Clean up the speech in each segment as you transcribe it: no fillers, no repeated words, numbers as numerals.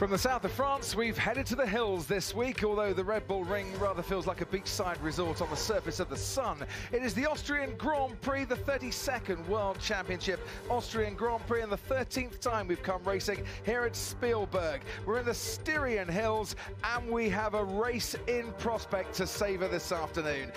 From the south of France, we've headed to the hills this week, although the Red Bull Ring rather feels like a beachside resort on the surface of the sun. It is the Austrian Grand Prix, the 32nd World Championship Austrian Grand Prix, and the 13th time we've come racing here at Spielberg. We're in the Styrian Hills, and we have a race in prospect to savour this afternoon.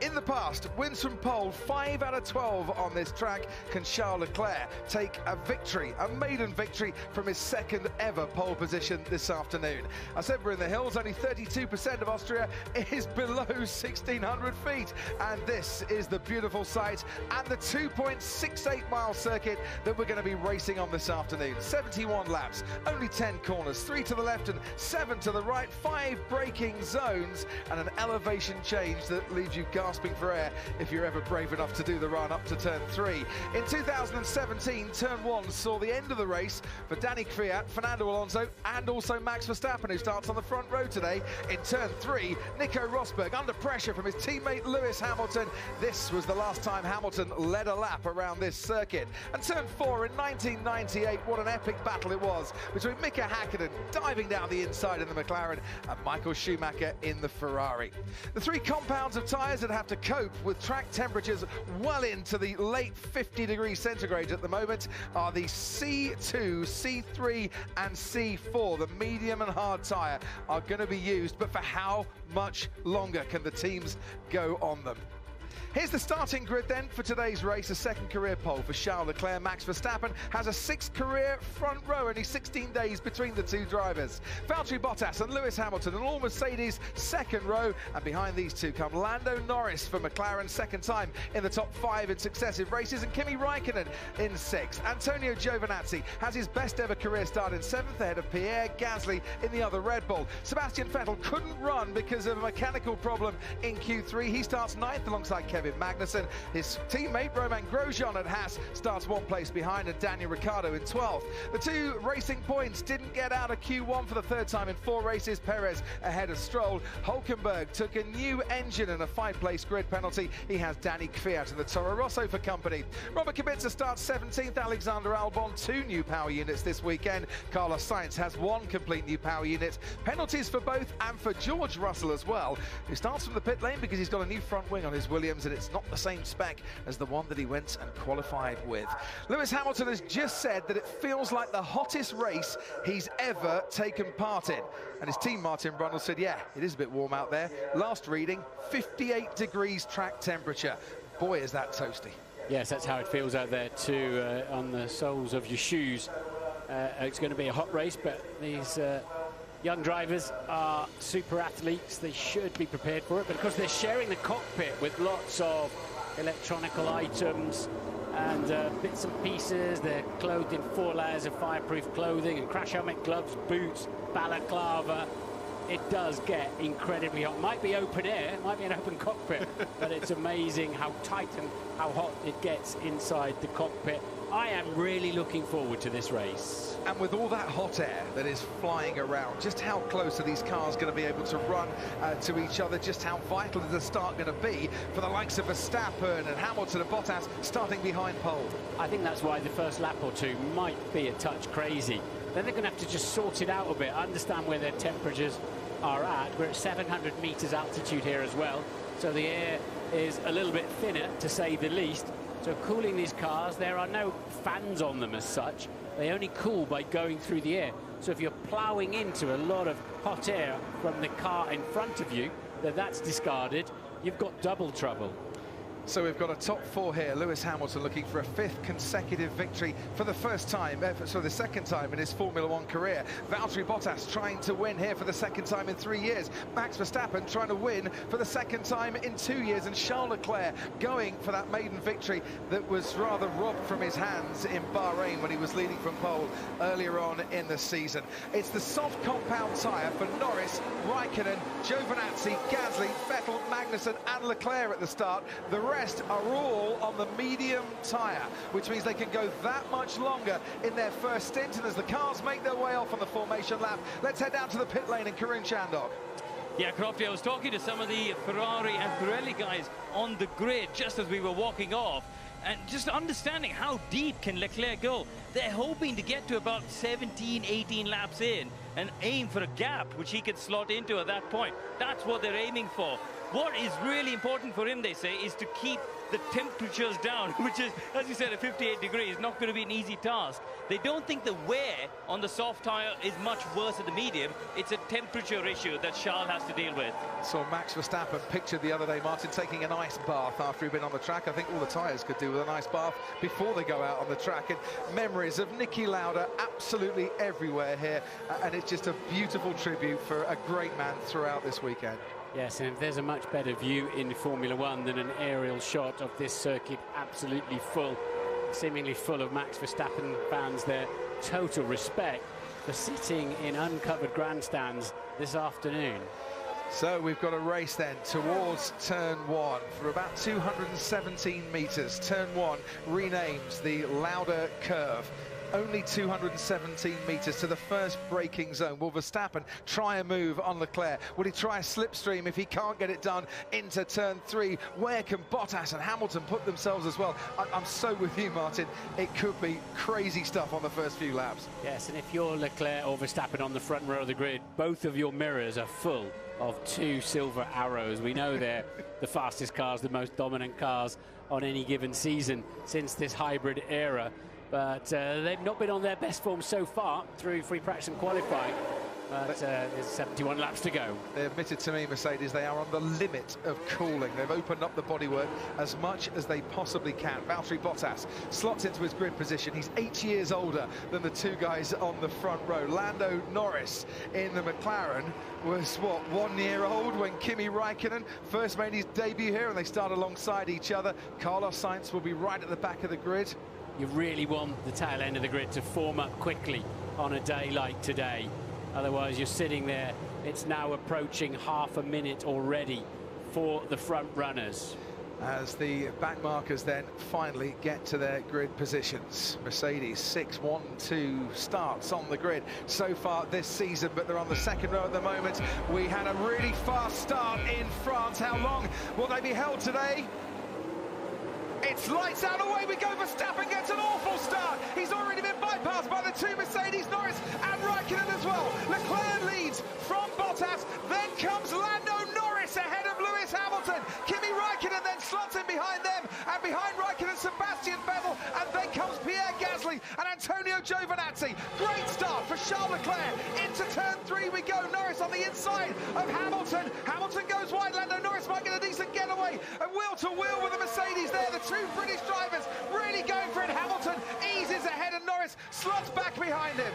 In the past, wins from pole, 5 out of 12 on this track. Can Charles Leclerc take a victory, a maiden victory, from his second ever pole position this afternoon? I said we're in the hills, only 32% of Austria is below 1,600 feet. And this is the beautiful sight and the 2.68 mile circuit that we're going to be racing on this afternoon. 71 laps, only 10 corners, 3 to the left and 7 to the right, 5 braking zones, and an elevation change that leaves you gasping for air if you're ever brave enough to do the run up to turn 3. In 2017, turn 1 saw the end of the race for Danny Kvyat, Fernando Alonso, and also Max Verstappen, who starts on the front row today. In turn 3, Nico Rosberg under pressure from his teammate Lewis Hamilton. This was the last time Hamilton led a lap around this circuit. And turn 4 in 1998, what an epic battle it was between Mika Häkkinen diving down the inside in the McLaren and Michael Schumacher in the Ferrari. The 3 compounds of tyres that have to cope with track temperatures well into the late 50 degrees centigrade at the moment are the C2, C3 and C4. The medium and hard tyre are going to be used, but for how much longer can the teams go on them? Here's the starting grid then for today's race. A second career pole for Charles Leclerc. Max Verstappen has a 6th career front row, only 16 days between the two drivers. Valtteri Bottas and Lewis Hamilton, and all Mercedes second row. And behind these two come Lando Norris for McLaren, second time in the top 5 in successive races, and Kimi Räikkönen in 6th. Antonio Giovinazzi has his best ever career start in 7th ahead of Pierre Gasly in the other Red Bull. Sebastian Vettel couldn't run because of a mechanical problem in Q3. He starts 9th alongside Kevin Magnussen. His teammate Romain Grosjean at Haas starts 1 place behind, and Daniel Ricciardo in 12th. The 2 Racing Points didn't get out of Q1 for the 3rd time in 4 races. Perez ahead of Stroll. Hulkenberg took a new engine and a 5-place grid penalty. He has Danny Kvyat in the Toro Rosso for company. Robert Kubica starts 17th. Alexander Albon 2 new power units this weekend. Carlos Sainz has 1 complete new power unit. Penalties for both and for George Russell as well, who starts from the pit lane because he's got a new front wing on his Williams, and it's not the same spec as the one that he went and qualified with. Lewis Hamilton has just said that it feels like the hottest race he's ever taken part in. And his team, Martin Brundle, said, yeah, it is a bit warm out there. Last reading, 58 degrees track temperature. Boy, is that toasty. Yes, that's how it feels out there too, on the soles of your shoes. It's going to be a hot race, but these young drivers are super athletes. They should be prepared for it, but of course they're sharing the cockpit with lots of electronical items and bits and pieces. They're clothed in 4 layers of fireproof clothing and crash helmet, gloves, boots, balaclava. It does get incredibly hot. Might be open air, might be an open cockpit, but it's amazing how tight and how hot it gets inside the cockpit. I am really looking forward to this race. And with all that hot air that is flying around, just how close are these cars going to be able to run to each other? Just how vital is the start going to be for the likes of Verstappen and Hamilton and Bottas starting behind pole? I think that's why the first lap or 2 might be a touch crazy. Then they're going to have to just sort it out a bit, understand where their temperatures are at. We're at 700 meters altitude here as well, so the air is a little bit thinner, to say the least. So cooling these cars, there are no fans on them as such. They only cool by going through the air. So if you're ploughing into a lot of hot air from the car in front of you, then that's discarded. You've got double trouble. So we've got a top 4 here. Lewis Hamilton looking for a 5th consecutive victory for the first time, so the second time in his Formula 1 career. Valtteri Bottas trying to win here for the 2nd time in 3 years. Max Verstappen trying to win for the 2nd time in 2 years. And Charles Leclerc going for that maiden victory that was rather robbed from his hands in Bahrain when he was leading from pole earlier on in the season. It's the soft compound tyre for Norris, Räikkönen, Giovinazzi, Gasly, Vettel, Magnussen and Leclerc at the start. The rest are all on the medium tyre, which means they can go that much longer in their first stint. And as the cars make their way off on the formation lap, let's head down to the pit lane in Karun Chandok. Yeah, Crofty, I was talking to some of the Ferrari and Pirelli guys on the grid just as we were walking off. And just understanding how deep can Leclerc go. They're hoping to get to about 17, 18 laps in and aim for a gap which he can slot into at that point. That's what they're aiming for. What is really important for him, they say, is to keep the temperatures down, which is, as you said, at 58 degrees, not going to be an easy task. They don't think the wear on the soft tyre is much worse at the medium. It's a temperature issue that Charles has to deal with. Saw Max Verstappen pictured the other day, Martin, taking an ice bath after he'd been on the track. I think all the tyres could do with an ice bath before they go out on the track. And memories of Niki Lauda absolutely everywhere here. And it's just a beautiful tribute for a great man throughout this weekend. Yes, and if there's a much better view in Formula One than an aerial shot of this circuit absolutely full, seemingly full of Max Verstappen fans, their total respect for sitting in uncovered grandstands this afternoon. So we've got a race then towards turn one for about 217 metres. Turn one renames the Lauda curve. Only 217 metres to the first braking zone. Will Verstappen try a move on Leclerc? Will he try a slipstream if he can't get it done into turn three? Where can Bottas and Hamilton put themselves as well? I'm so with you, Martin. It could be crazy stuff on the first few laps. Yes, and if you're Leclerc or Verstappen on the front row of the grid, both of your mirrors are full of two silver arrows. We know they're the fastest cars, the most dominant cars on any given season since this hybrid era. But they've not been on their best form so far through free practice and qualifying. But there's 71 laps to go. They admitted to me, Mercedes, they are on the limit of cooling. They've opened up the bodywork as much as they possibly can. Valtteri Bottas slots into his grid position. He's 8 years older than the two guys on the front row. Lando Norris in the McLaren was, what, 1 year old when Kimi Raikkonen first made his debut here, and they start alongside each other. Carlos Sainz will be right at the back of the grid. You really want the tail end of the grid to form up quickly on a day like today. Otherwise, you're sitting there. It's now approaching half a minute already for the front runners. As the back markers then finally get to their grid positions. Mercedes 6-1-2 starts on the grid so far this season, but they're on the second row at the moment. We had a really fast start in France. How long will they be held today? It's lights out, away we go. Verstappen gets an awful start. He's already been bypassed by the two Mercedes, Norris and Raikkonen as well. Leclerc leads from Bottas, then comes Lando Norris ahead of Lewis Hamilton. Kimi Raikkonen then slots in behind them, and behind Raikkonen, Sebastian Vettel, and then comes Pierre Gasly and Antonio Giovinazzi. Great start for Charles Leclerc. Into turn three we go. Norris on the inside of Hamilton. Hamilton goes wide. Lando Norris might get a decent getaway, and wheel to wheel with the Mercedes there. The two British drivers really going for it. Hamilton eases ahead and Norris slots back behind him.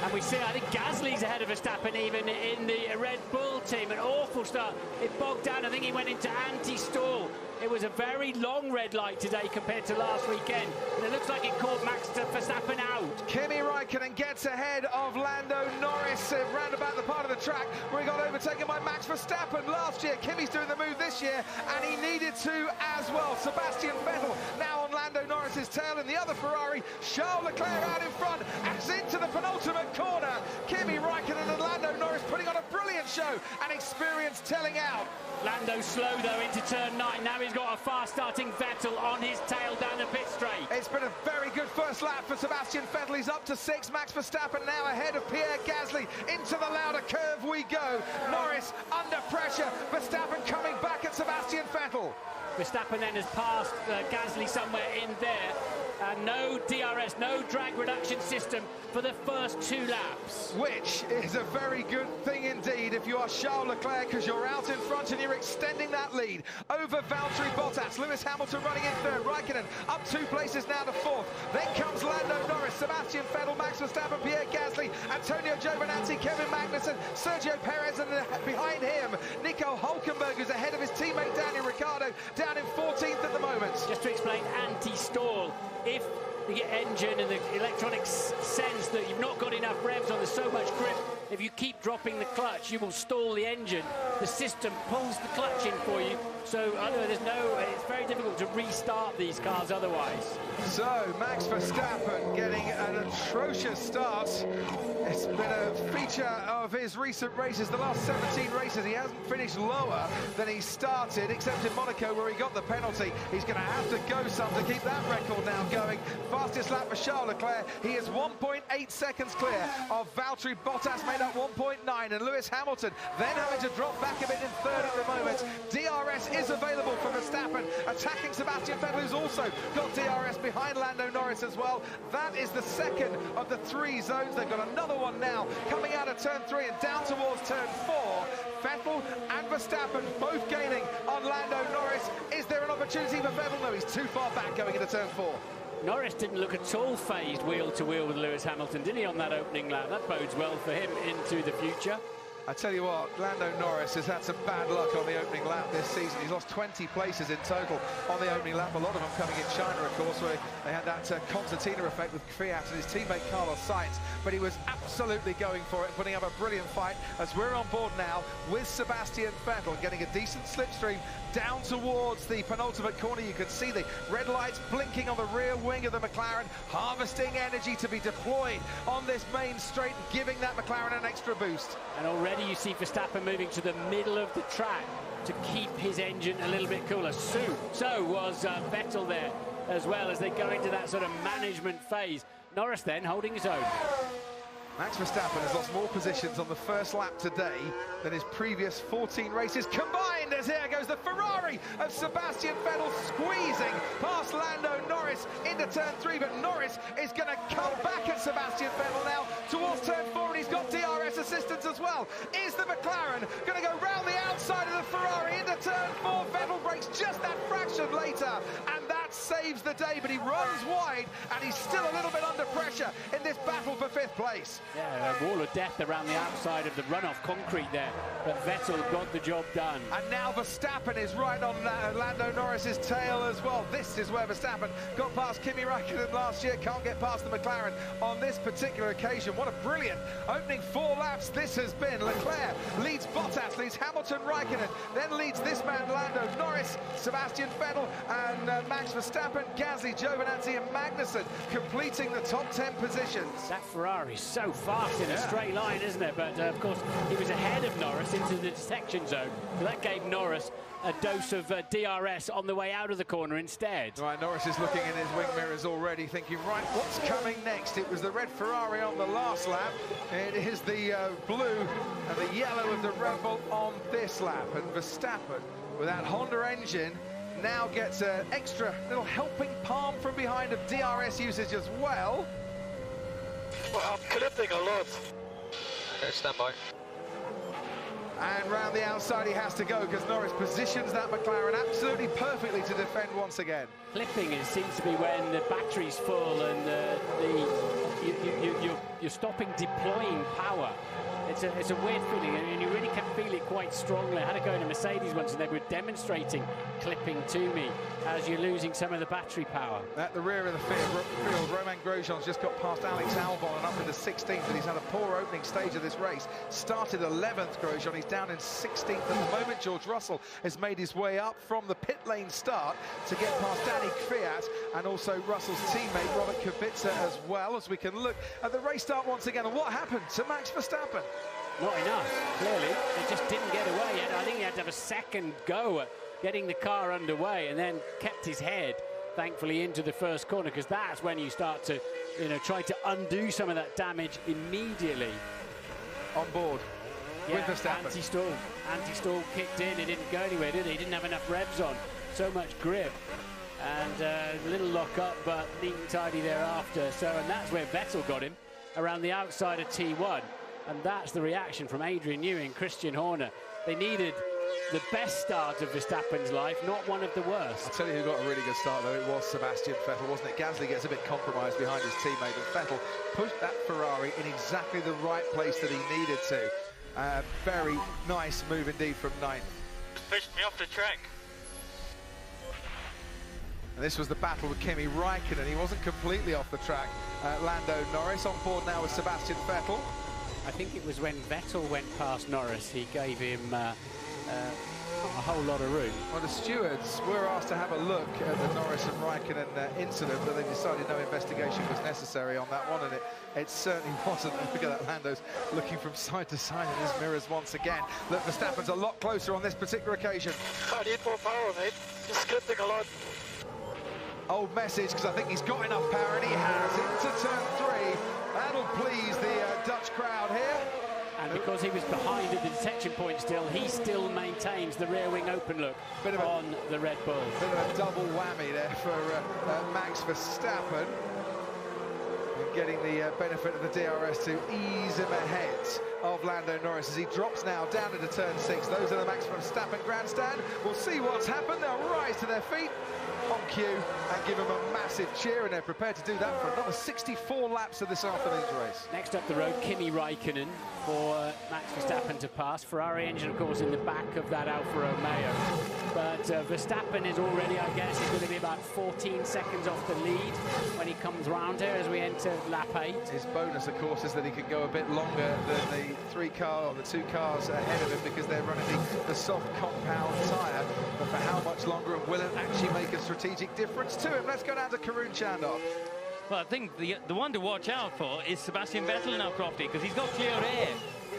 And we see, I think Gasly's ahead of Verstappen even in the Red Bull team. An awful start. It bogged down. I think he went into anti-stall. It was a very long red light today compared to last weekend. And it looks like it caught Max Verstappen out. Kimi Raikkonen gets ahead of Lando Norris round about the part of the track where he got overtaken by Max Verstappen last year. Kimi's doing the move this year, and he needed to as well. Sebastian Vettel now on Lando Norris's tail in the other Ferrari. Charles Leclerc out in front and into the penultimate corner. Kimi Raikkonen and Lando Norris putting on a brilliant show, and experience telling out. Lando slow though into turn 9. Now he's got a fast starting Vettel on his tail down the pit straight. It's been a very good first lap for Sebastian Vettel. He's up to 6. Max Verstappen now ahead of Pierre Gasly. Into the Lauda curve we go. Norris under pressure. Verstappen coming back at Sebastian Vettel. Verstappen then has passed Gasly somewhere in there. And no DRS, no drag reduction system for the first 2 laps. Which is a very good thing indeed if you are Charles Leclerc, because you're out in front and you're extending that lead over Valtteri Bottas. Lewis Hamilton running in third. Raikkonen up 2 places now to 4th. Then comes Lando Norris, Sebastian Vettel, Max Verstappen, Pierre Gasly, Antonio Giovinazzi, Kevin Magnussen, Sergio Perez, and behind him, Nico Hülkenberg is ahead of his teammate Daniel Ricciardo, down in 14th at the moment. Just to explain anti-stall, if the engine and the electronics sense that you've not got enough revs or there's so much grip, if you keep dropping the clutch, you will stall the engine. The system pulls the clutch in for you, so there's it's very difficult to restart these cars otherwise. So, Max Verstappen getting an atrocious start. It's been a feature of his recent races. The last 17 races, he hasn't finished lower than he started, except in Monaco, where he got the penalty. He's going to have to go some to keep that record now going. Fastest lap for Charles Leclerc. He is 1.8 seconds clear of Valtteri Bottas, made up 1.9, and Lewis Hamilton then having to drop back a bit in third at the moment. DRS is available for Verstappen, attacking Sebastian Vettel, who's also got DRS behind Lando Norris as well. That is the second of the 3 zones. They've got another one now coming out of turn 3 and down towards turn 4. Vettel and Verstappen both gaining on Lando Norris. Is there an opportunity for Vettel? No, he's too far back going into turn 4. Norris didn't look at all phased wheel to wheel with Lewis Hamilton, did he, on that opening lap? That bodes well for him into the future. I tell you what, Lando Norris has had some bad luck on the opening lap this season. He's lost 20 places in total on the opening lap, a lot of them coming in China, of course, where they had that concertina effect with Fiat and his teammate Carlos Sainz. But he was absolutely going for it, putting up a brilliant fight, as we're on board now with Sebastian Vettel, getting a decent slipstream down towards the penultimate corner. You can see the red lights blinking on the rear wing of the McLaren, harvesting energy to be deployed on this main straight, giving that McLaren an extra boost. And already you see Verstappen moving to the middle of the track to keep his engine a little bit cooler. So was Vettel there as well, as they go into that sort of management phase. Norris then holding his own. Max Verstappen has lost more positions on the first lap today than his previous 14 races combined, as here goes the Ferrari of Sebastian Vettel squeezing past Lando Norris into turn 3, but Norris is going to come back at Sebastian Vettel now towards turn 4, and he's got DRS assistance as well. Is the McLaren going to go round the outside of the Ferrari into turn 4? Vettel brakes just that fraction later, and that saves the day, but he runs wide, and he's still a little bit under pressure in this battle for 5th place. Yeah, a wall of death around the outside of the runoff concrete there, but Vettel got the job done. And now Verstappen is right on Lando Norris's tail as well. This is where Verstappen got past Kimi Räikkönen last year, can't get past the McLaren on this particular occasion. What a brilliant opening 4 laps this has been. Leclerc leads Bottas, leads Hamilton, Räikkönen, then leads this man Lando Norris, Sebastian Vettel and Max Verstappen, Gasly, Giovinazzi and Magnussen completing the top 10 positions. That Ferrari's so fast in a straight line, isn't it? But of course he was ahead of Norris into the detection zone, so that gave Norris a dose of DRS on the way out of the corner instead. Right, Norris is looking in his wing mirrors already, thinking, right, what's coming next? It was the red Ferrari on the last lap. It is the blue and the yellow of the Red Bull on this lap. And Verstappen, with that Honda engine, now gets an extra little helping palm from behind of DRS usage as well. Well, I'm clipping a lot. Okay, stand by. And round the outside he has to go, because Norris positions that McLaren absolutely perfectly to defend once again. Clipping, it seems to be when the battery's full and you're stopping deploying power. It's a weird feeling, and you really can feel it quite strongly. I had to go in a Mercedes once, and they were demonstrating clipping to me as you're losing some of the battery power. At the rear of the field, Romain Grosjean's just got past Alex Albon and up into 16th, but he's had a poor opening stage of this race. Started 11th, Grosjean, he's down in 16th at the moment. George Russell has made his way up from the pit lane start to get past Danny Kvyat, and also Russell's teammate Robert Kubica as well, as we can look at the race start once again. And what happened to Max Verstappen? Not enough, clearly. It just didn't get away yet. I think he had to have a second go at getting the car underway, and then kept his head, thankfully, into the first corner, because that's when you start to, try to undo some of that damage immediately. On board with Verstappen. Anti-stall kicked in. It didn't go anywhere, did it? He didn't have enough revs on. So much grip. And a little lock up, but neat and tidy thereafter. And that's where Vettel got him, around the outside of T1. And that's the reaction from Adrian Newey and Christian Horner. They needed the best start of Verstappen's life, not one of the worst. I'll tell you who got a really good start, though. It was Sebastian Vettel, wasn't it? Gasly gets a bit compromised behind his teammate, but Vettel pushed that Ferrari in exactly the right place that he needed to. Very nice move indeed from ninth. Pushed me off the track. And this was the battle with Kimi Räikkönen. He wasn't completely off the track. Lando Norris on board now with Sebastian Vettel. I think it was when Vettel went past Norris, he gave him a whole lot of room. Well, the stewards were asked to have a look at the Norris and Raikkonen incident, but they decided no investigation was necessary on that one, and it certainly wasn't. Look at that, Lando's looking from side to side in his mirrors once again. Look, Verstappen's a lot closer on this particular occasion. I need more power, mate. He's scripting a lot. Old message, because I think he's got enough power, and he has, into turn 3. That'll please the Dutch crowd here. And because he was behind at the detection point still, he still maintains the rear wing open look on the Red Bull. Bit of a double whammy there for Max Verstappen. And getting the benefit of the DRS to ease him ahead of Lando Norris as he drops now down into turn 6. Those are the Max Verstappen grandstand. We'll see what's happened. They'll rise to their feet on cue and give him a massive cheer, and they're prepared to do that for another 64 laps of this afternoon's race. Next up the road, Kimi Raikkonen for Max Verstappen to pass. Ferrari engine, of course, in the back of that Alfa Romeo. But Verstappen is already, I guess, he's going to be about 14 seconds off the lead when he comes round here as we enter lap 8. His bonus, of course, is that he can go a bit longer than the 2 cars ahead of him, because they're running the soft compound tyre. But for how much longer, and will it actually make a strategic difference to him? Let's go down to Karun Chandok. Well, I think the one to watch out for is Sebastian Vettel now, Crofty, because he's got clear air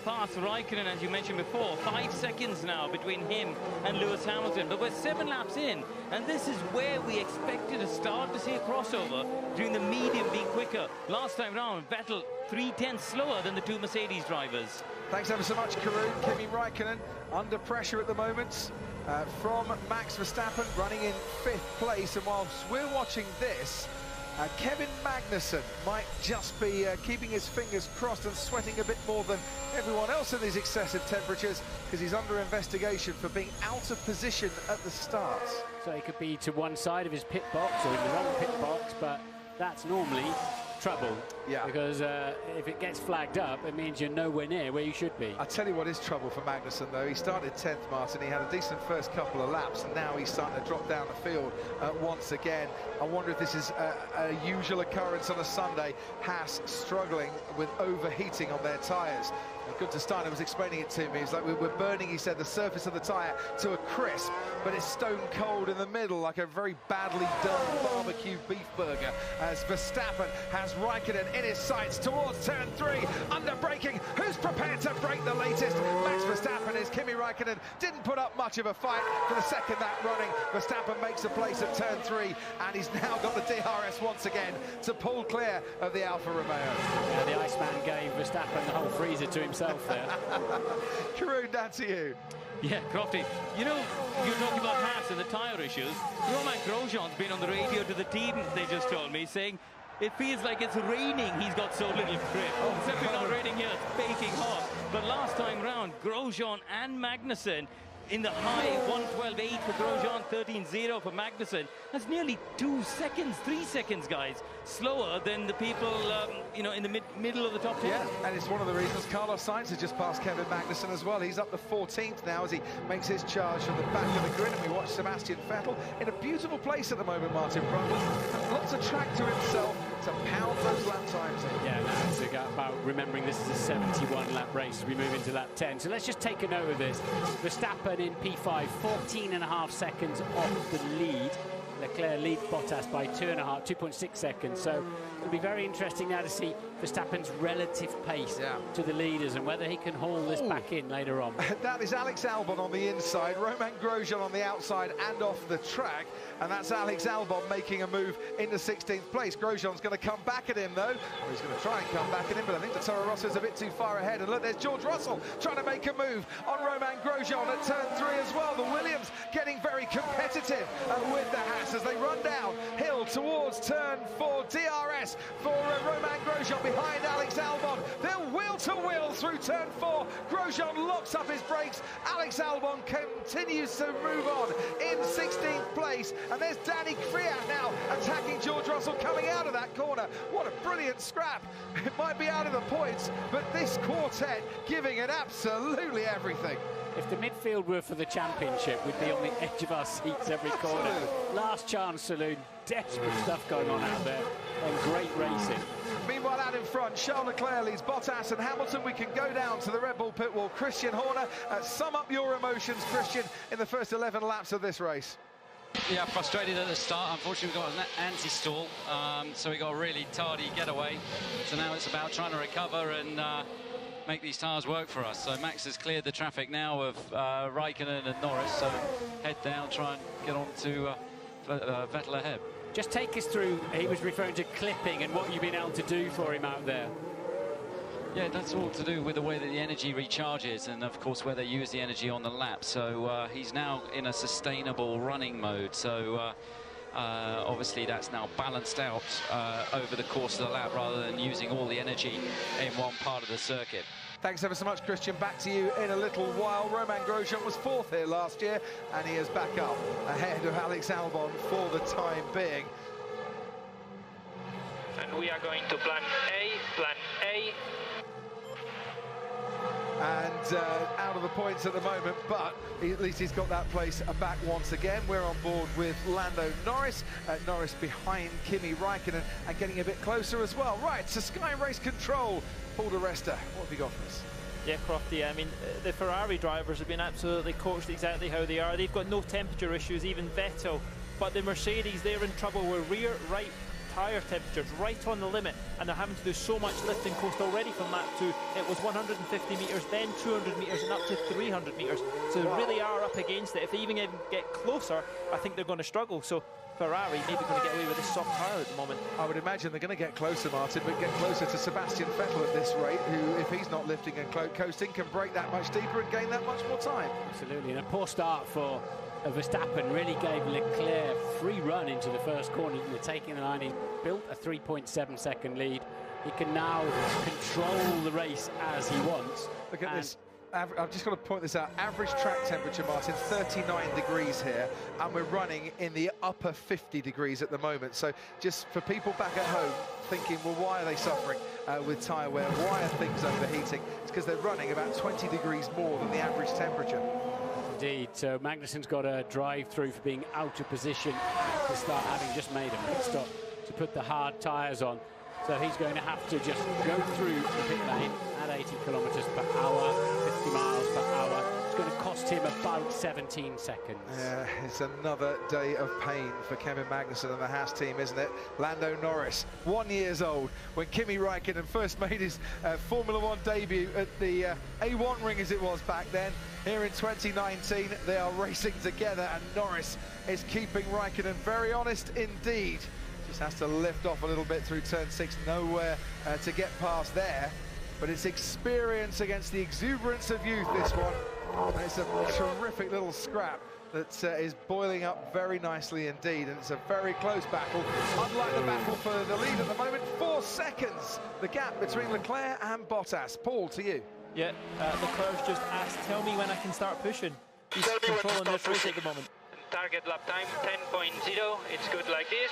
past Raikkonen, as you mentioned before. 5 seconds now between him and Lewis Hamilton. But we're 7 laps in, and this is where we expected to start to see a crossover between the medium being quicker. Last time round, Vettel 3/10 slower than the 2 Mercedes drivers. Thanks ever so much, Karun. Kimi Raikkonen under pressure at the moment from Max Verstappen, running in 5th place. And whilst we're watching this, Kevin Magnussen might just be keeping his fingers crossed and sweating a bit more than everyone else in these excessive temperatures, because he's under investigation for being out of position at the start. So he could be to one side of his pit box or in the wrong pit box, but that's normally trouble. Yeah. Because if it gets flagged up, it means you're nowhere near where you should be. I'll tell you what is trouble for Magnussen, though. He started 10th, Martin. He had a decent first couple of laps, and now he's starting to drop down the field once again. I wonder if this is a usual occurrence on a Sunday. Haas struggling with overheating on their tyres. Gunther Steiner was explaining it to me. He's like, we're burning, he said, the surface of the tyre to a crisp, but it's stone cold in the middle, like a very badly done barbecue beef burger, as Verstappen has Raikkonen in his sights towards turn 3, under braking. Who's prepared to break the latest? Max Verstappen is. Kimi Raikkonen didn't put up much of a fight for the second lap running. Verstappen makes a place at turn 3, and he's now got the DRS once again to pull clear of the Alfa Romeo. Yeah, the Iceman gave Verstappen the whole freezer to himself there. Karun, down to you. Yeah, Crofty, you know, you're talking about Haas and the tyre issues. Romain Grosjean's been on the radio to the team, they just told me, saying it feels like it's raining. He's got so little grip. Except it's not raining here, it's baking hot. But last time round, Grosjean and Magnussen in the high 1:12.8 for Grosjean, 13.0 for Magnussen. That's nearly 2 seconds, 3 seconds, guys, slower than the people, you know, in the middle of the top 10. Yeah, and it's one of the reasons Carlos Sainz has just passed Kevin Magnussen as well. He's up to 14th now as he makes his charge from the back of the grid, and we watch Sebastian Vettel in a beautiful place at the moment, Martin Brundle. Lots of track to himself to pound those lap times in. Yeah, now it's about remembering this is a 71-lap race as we move into lap 10. So let's just take a note of this. Verstappen in P5, 14.5 seconds off the lead. Leclerc leads Bottas by 2.6 seconds. So it'll be very interesting now to see Verstappen's relative pace to the leaders and whether he can haul this back in later on. That is Alex Albon on the inside, Romain Grosjean on the outside and off the track, and that's Alex Albon making a move into 16th place. Grosjean's going to come back at him, though. Or he's going to try and come back at him, but I think the Toro Rosso's a bit too far ahead. And look, there's George Russell trying to make a move on Romain Grosjean at turn 3 as well. The Williams getting very competitive with the Haas as they run down hill towards turn 4. DRS for Romain Grosjean behind Alex Albon. They're wheel to wheel through turn 4. Grosjean locks up his brakes. Alex Albon continues to move on in 16th place. And there's Danny Kvyat now attacking George Russell coming out of that corner. What a brilliant scrap. It might be out of the points, but this quartet giving it absolutely everything. If the midfield were for the championship, we'd be on the edge of our seats every corner. Last chance saloon, desperate stuff going on out there, and great racing. Meanwhile, out in front. Charles Leclerc leads Bottas and Hamilton. We can go down to the Red Bull pit wall. Christian Horner, sum up your emotions, Christian, in the first 11 laps of this race. Yeah, frustrated at the start. Unfortunately, we got an anti-stall, so we got a really tardy getaway. So now it's about trying to recover and make these tyres work for us. So Max has cleared the traffic now of Raikkonen and Norris. So head down, try and get on to Vettel ahead. Just take us through, he was referring to clipping and what you've been able to do for him out there. Yeah, that's all to do with the way that the energy recharges and, of course, where they use the energy on the lap. So he's now in a sustainable running mode. So obviously that's now balanced out over the course of the lap rather than using all the energy in one part of the circuit. Thanks ever so much, Christian. Back to you in a little while. Romain Grosjean was 4th here last year, and he is back up ahead of Alex Albon for the time being. And we are going to plan A. And out of the points at the moment, but at least he's got that place back once again. We're on board with Lando Norris. Norris behind Kimi Raikkonen and getting a bit closer as well. Right, so Sky Race Control. Paul de Resta, what have you got for us? Yeah, Crofty, I mean, the Ferrari drivers have been absolutely coached exactly how they are. They've got no temperature issues, even Vettel. But the Mercedes, they're in trouble with rear right tyre temperatures right on the limit, and they're having to do so much lifting coast already from lap 2. It was 150 metres, then 200 metres and up to 300 metres. So they really are up against it. If they even get closer, I think they're going to struggle. So Ferrari maybe going to get away with this soft tyre at the moment. I would imagine they're going to get closer, Martin, but get closer to Sebastian Vettel at this rate, who, if he's not lifting and coasting, can break that much deeper and gain that much more time. Absolutely, and a poor start for Verstappen really gave Leclerc free run into the first corner, taking the line. He built a 3.7 second lead. He can now control the race as he wants. Look at this. I've just got to point this out. Average track temperature, Martin, 39 degrees here, and we're running in the upper 50 degrees at the moment. So just for people back at home thinking, well, why are they suffering with tyre wear? Why are things overheating? It's because they're running about 20 degrees more than the average temperature. Indeed, so Magnussen's got a drive through for being out of position at the start, having just made a pit stop to put the hard tyres on. So he's going to have to just go through the pit lane at 80 kilometres per hour, 50 miles per hour. It's going to cost him about 17 seconds. Yeah, it's another day of pain for Kevin Magnussen and the Haas team, isn't it? Lando Norris, 1 year old, when Kimi Raikkonen first made his Formula One debut at the A1 ring, as it was back then. Here in 2019, they are racing together, and Norris is keeping Raikkonen very honest indeed. Just has to lift off a little bit through turn 6, nowhere to get past there. But it's experience against the exuberance of youth, this one. And it's a terrific little scrap that is boiling up very nicely indeed, and it's a very close battle. Unlike the battle for the lead at the moment, 4 seconds, the gap between Leclerc and Bottas. Paul, to you. Yeah, Leclerc's just asked, tell me when I can start pushing. He's controlling this race at the moment. Target lap time 10.0. It's good like this.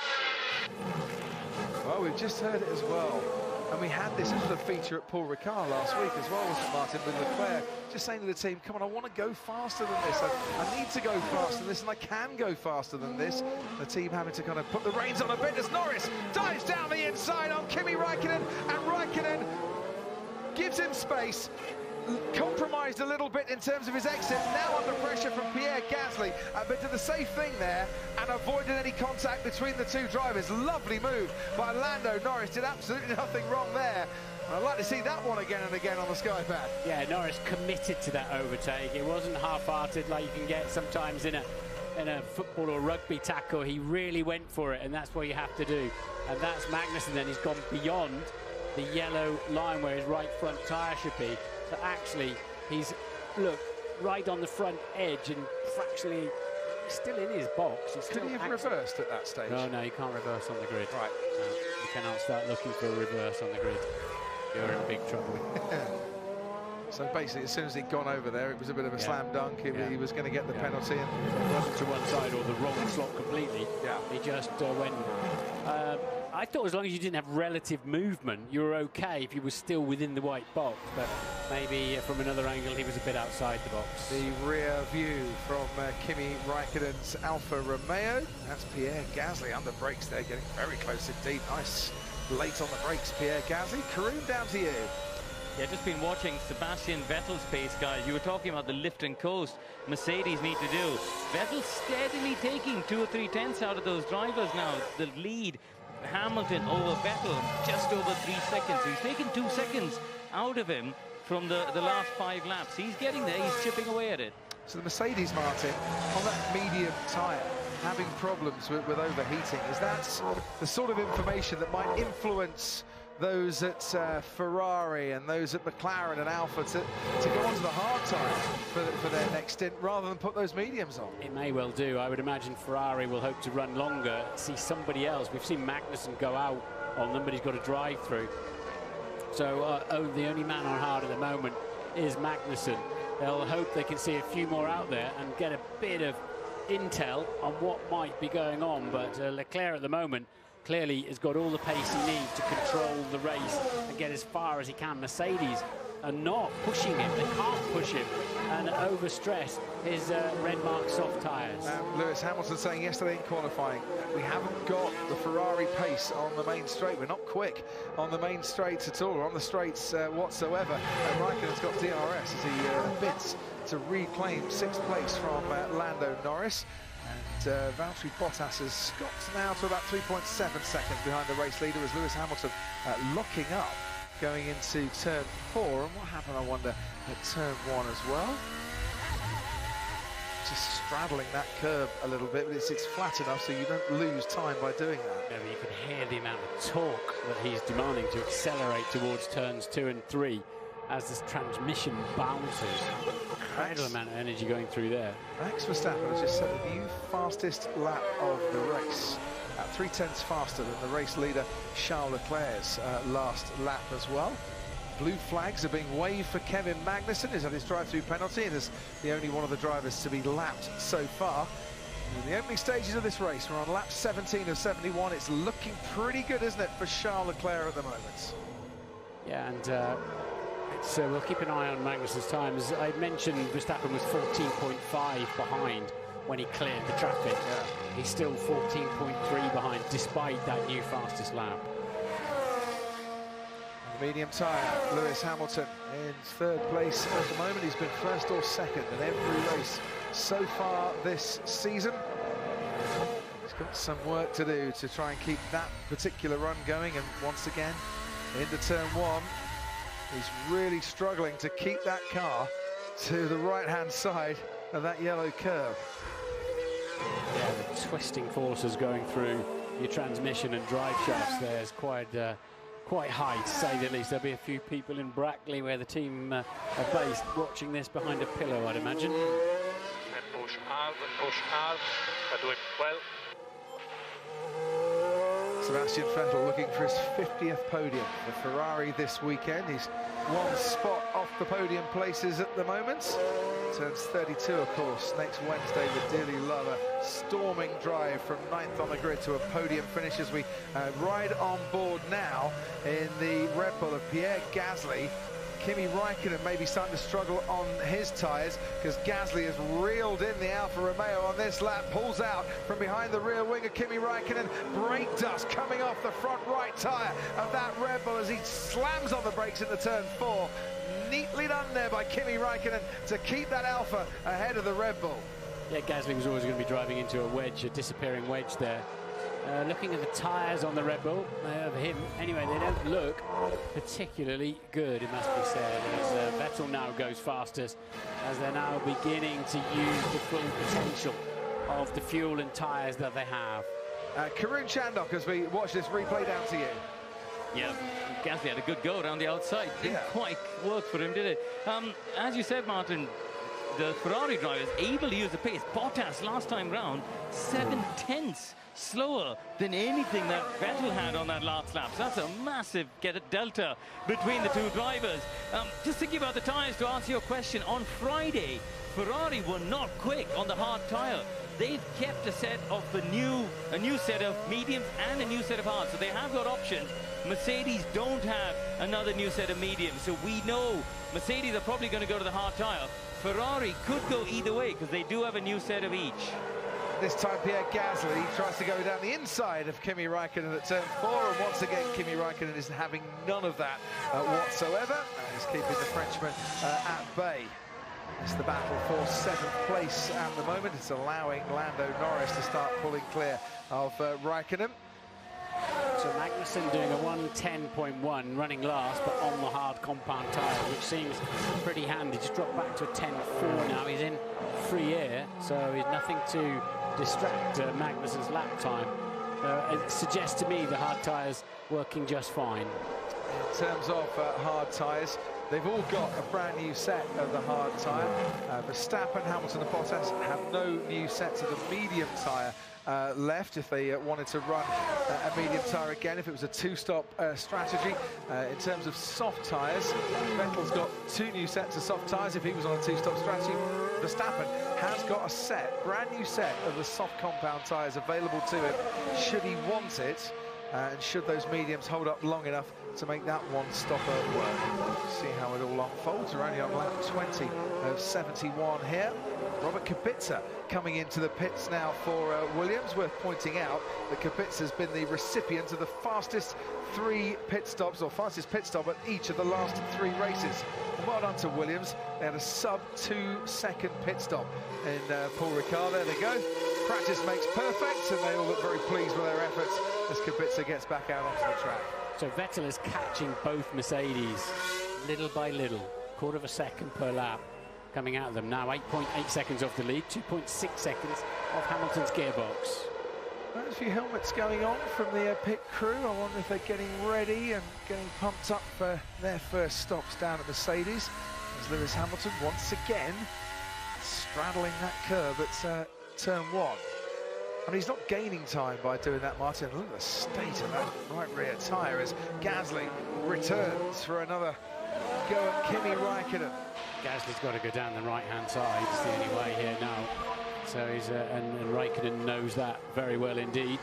Well, we've just heard it as well. And we had this as a feature at Paul Ricard last week as well, wasn't it, Martin, with Leclerc just saying to the team, come on, I want to go faster than this. I need to go faster than this, and I can go faster than this. The team having to kind of put the reins on a bit as Norris dives down the inside on Kimi Raikkonen, and Raikkonen gives him space. Compromised a little bit in terms of his exit, now under pressure from Pierre Gasly, but did the safe thing there and avoided any contact between the two drivers. Lovely move by Lando Norris, did absolutely nothing wrong there. I'd like to see that one again and again on the Sky pad. Yeah, Norris committed to that overtake. It wasn't half-hearted like you can get sometimes in a football or rugby tackle. He really went for it, and that's what you have to do. And that's Magnussen then. He's gone beyond the yellow line where his right front tyre should be. So actually, he's, look, right on the front edge and fractionally still in his box. He's still Could he have reversed at that stage? No, you can't reverse on the grid. Right. No, you cannot start looking for a reverse on the grid. You're in big trouble. So basically, as soon as he'd gone over there, it was a bit of a slam dunk. He was going to get the penalty. And it wasn't to one side or the wrong slot completely. Yeah. He just went... I thought as long as you didn't have relative movement, you were okay if you were still within the white box, but maybe from another angle he was a bit outside the box. The rear view from Kimi Raikkonen's Alfa Romeo. That's Pierre Gasly under brakes there, getting very close indeed. Nice late on the brakes, Pierre Gasly. Karun, down to you. Yeah, just been watching Sebastian Vettel's pace, guys. You were talking about the lift and coast Mercedes need to do. Vettel steadily taking 2 or 3 tenths out of those drivers now. The lead, Hamilton over Vettel, just over 3 seconds. So he's taken 2 seconds out of him from the last 5 laps. He's getting there, he's chipping away at it. So the Mercedes, Martin, on that medium tyre, having problems with overheating. Is that the sort of information that might influence those at Ferrari and those at McLaren and Alfa to go onto the hard tyre for their next stint rather than put those mediums on? It may well do. I would imagine Ferrari will hope to run longer, see somebody else. We've seen Magnussen go out on them, but he's got a drive through. So the only man on hard at the moment is Magnussen. They'll hope they can see a few more out there and get a bit of intel on what might be going on. But Leclerc at the moment clearly has got all the pace he needs to control the race and get as far as he can. Mercedes are not pushing him. They can't push him and overstress his red mark soft tyres. Lewis Hamilton saying yesterday in qualifying, we haven't got the Ferrari pace on the main straight. We're not quick on the main straights at all, or on the straights whatsoever. And Raikkonen's got DRS as he bids to reclaim 6th place from Lando Norris. And Valtteri Bottas has stopped now to about 3.7 seconds behind the race leader as Lewis Hamilton locking up going into turn 4. And what happened, I wonder, at turn 1 as well? Just straddling that curve a little bit, but it's flat enough so you don't lose time by doing that. Yeah, but you can hear the amount of torque that he's demanding to accelerate towards turns 2 and 3 as this transmission bounces. Incredible amount of energy going through there. Max Verstappen has just set the new fastest lap of the race, at 3 tenths faster than the race leader Charles Leclerc's last lap as well. Blue flags are being waved for Kevin Magnussen. He's had his drive-through penalty and is the only one of the drivers to be lapped so far. In the opening stages of this race, we're on lap 17 of 71. It's looking pretty good, isn't it, for Charles Leclerc at the moment? Yeah, and so we'll keep an eye on Magnussen's times. I mentioned Verstappen was 14.5 behind when he cleared the traffic. Yeah. He's still 14.3 behind despite that new fastest lap. Medium tyre, Lewis Hamilton in 3rd place at the moment. He's been 1st or 2nd in every race so far this season. He's got some work to do to try and keep that particular run going, and once again into turn 1 he's really struggling to keep that car to the right hand side of that yellow curve. Yeah, the twisting forces going through your transmission and drive shafts there is quite high, to say the least. There'll be a few people in Brackley, where the team are based, watching this behind a pillow, I'd imagine. And push hard, they're doing well. Sebastian Vettel looking for his 50th podium for Ferrari this weekend. He's 1 spot off the podium places at the moment. Turns 32, of course, next Wednesday would dearly love a storming drive from 9th on the grid to a podium finish as we ride on board now in the Red Bull of Pierre Gasly. Kimi Raikkonen may be starting to struggle on his tyres because Gasly has reeled in the Alfa Romeo on this lap, pulls out from behind the rear wing of Kimi Raikkonen. Brake dust coming off the front right tyre of that Red Bull as he slams on the brakes into turn 4. Neatly done there by Kimi Raikkonen to keep that Alfa ahead of the Red Bull. Yeah, Gasly was always going to be driving into a wedge, a disappearing wedge there. Looking at the tyres on the Red Bull, of him, anyway, they don't look particularly good, it must be said, as Vettel now goes fastest, as they're now beginning to use the full potential of the fuel and tyres that they have. Karun Chandok, as we watch this replay, down to you. Yeah, Gasly had a good go around the outside. Didn't quite work for him, did it? As you said, Martin, the Ferrari drivers able to use the pace. Bottas last time round 7 tenths slower than anything that Vettel had on that last lap. So that's a massive delta between the two drivers. Just thinking about the tyres, to answer your question, on Friday Ferrari were not quick on the hard tyre. They've kept a new set of mediums and a new set of hards, so they have got options. Mercedes don't have another new set of mediums, so we know Mercedes are probably going to go to the hard tyre. Ferrari could go either way because they do have a new set of each. this time Pierre Gasly tries to go down the inside of Kimi Raikkonen at turn 4, and once again Kimi Raikkonen is having none of that whatsoever, and is keeping the Frenchman at bay. It's the battle for 7th place at the moment. It's allowing Lando Norris to start pulling clear of Raikkonen. So Magnussen doing a 1:10.1, running last, but on the hard compound tyre, which seems pretty handy. Just dropped back to a 10.4 now. He's in free air, so he's nothing to distract Magnussen's lap time. It suggests to me the hard tyres working just fine. In terms of hard tyres, they've all got a brand new set of the hard tyre. Verstappen, Hamilton and Bottas have no new sets of the medium tyre left if they wanted to run a medium tyre again, if it was a 2-stop strategy. In terms of soft tyres, Vettel's got 2 new sets of soft tyres if he was on a 2-stop strategy. Verstappen has got a brand new set of the soft compound tyres available to him should he want it, and should those mediums hold up long enough to make that one stopper work. See how it all unfolds. We're only on lap 20 of 71 here. Robert Kubica coming into the pits now for Williams. Worth pointing out that Kubica's been the recipient of the fastest 3 pit stops, or fastest pit stop at each of the last 3 races. And well done to Williams. They had a sub-2-second pit stop in Paul Ricard. There they go. Practice makes perfect, and they all look very pleased with their efforts as Kubica gets back out onto the track. So Vettel is catching both Mercedes little by little, quarter of a second per lap coming out of them. Now 8.8 seconds off the lead, 2.6 seconds off Hamilton's gearbox. There's a few helmets going on from the pit crew. I wonder if they're getting ready and getting pumped up for their first stops down at Mercedes, as Lewis Hamilton once again straddling that curb at turn 1. And he's not gaining time by doing that, Martin. Look at the state of that right rear tyre as Gasly returns for another go at Kimi Raikkonen. Gasly's got to go down the right-hand side. It's the only way here now. So he's and Raikkonen knows that very well indeed.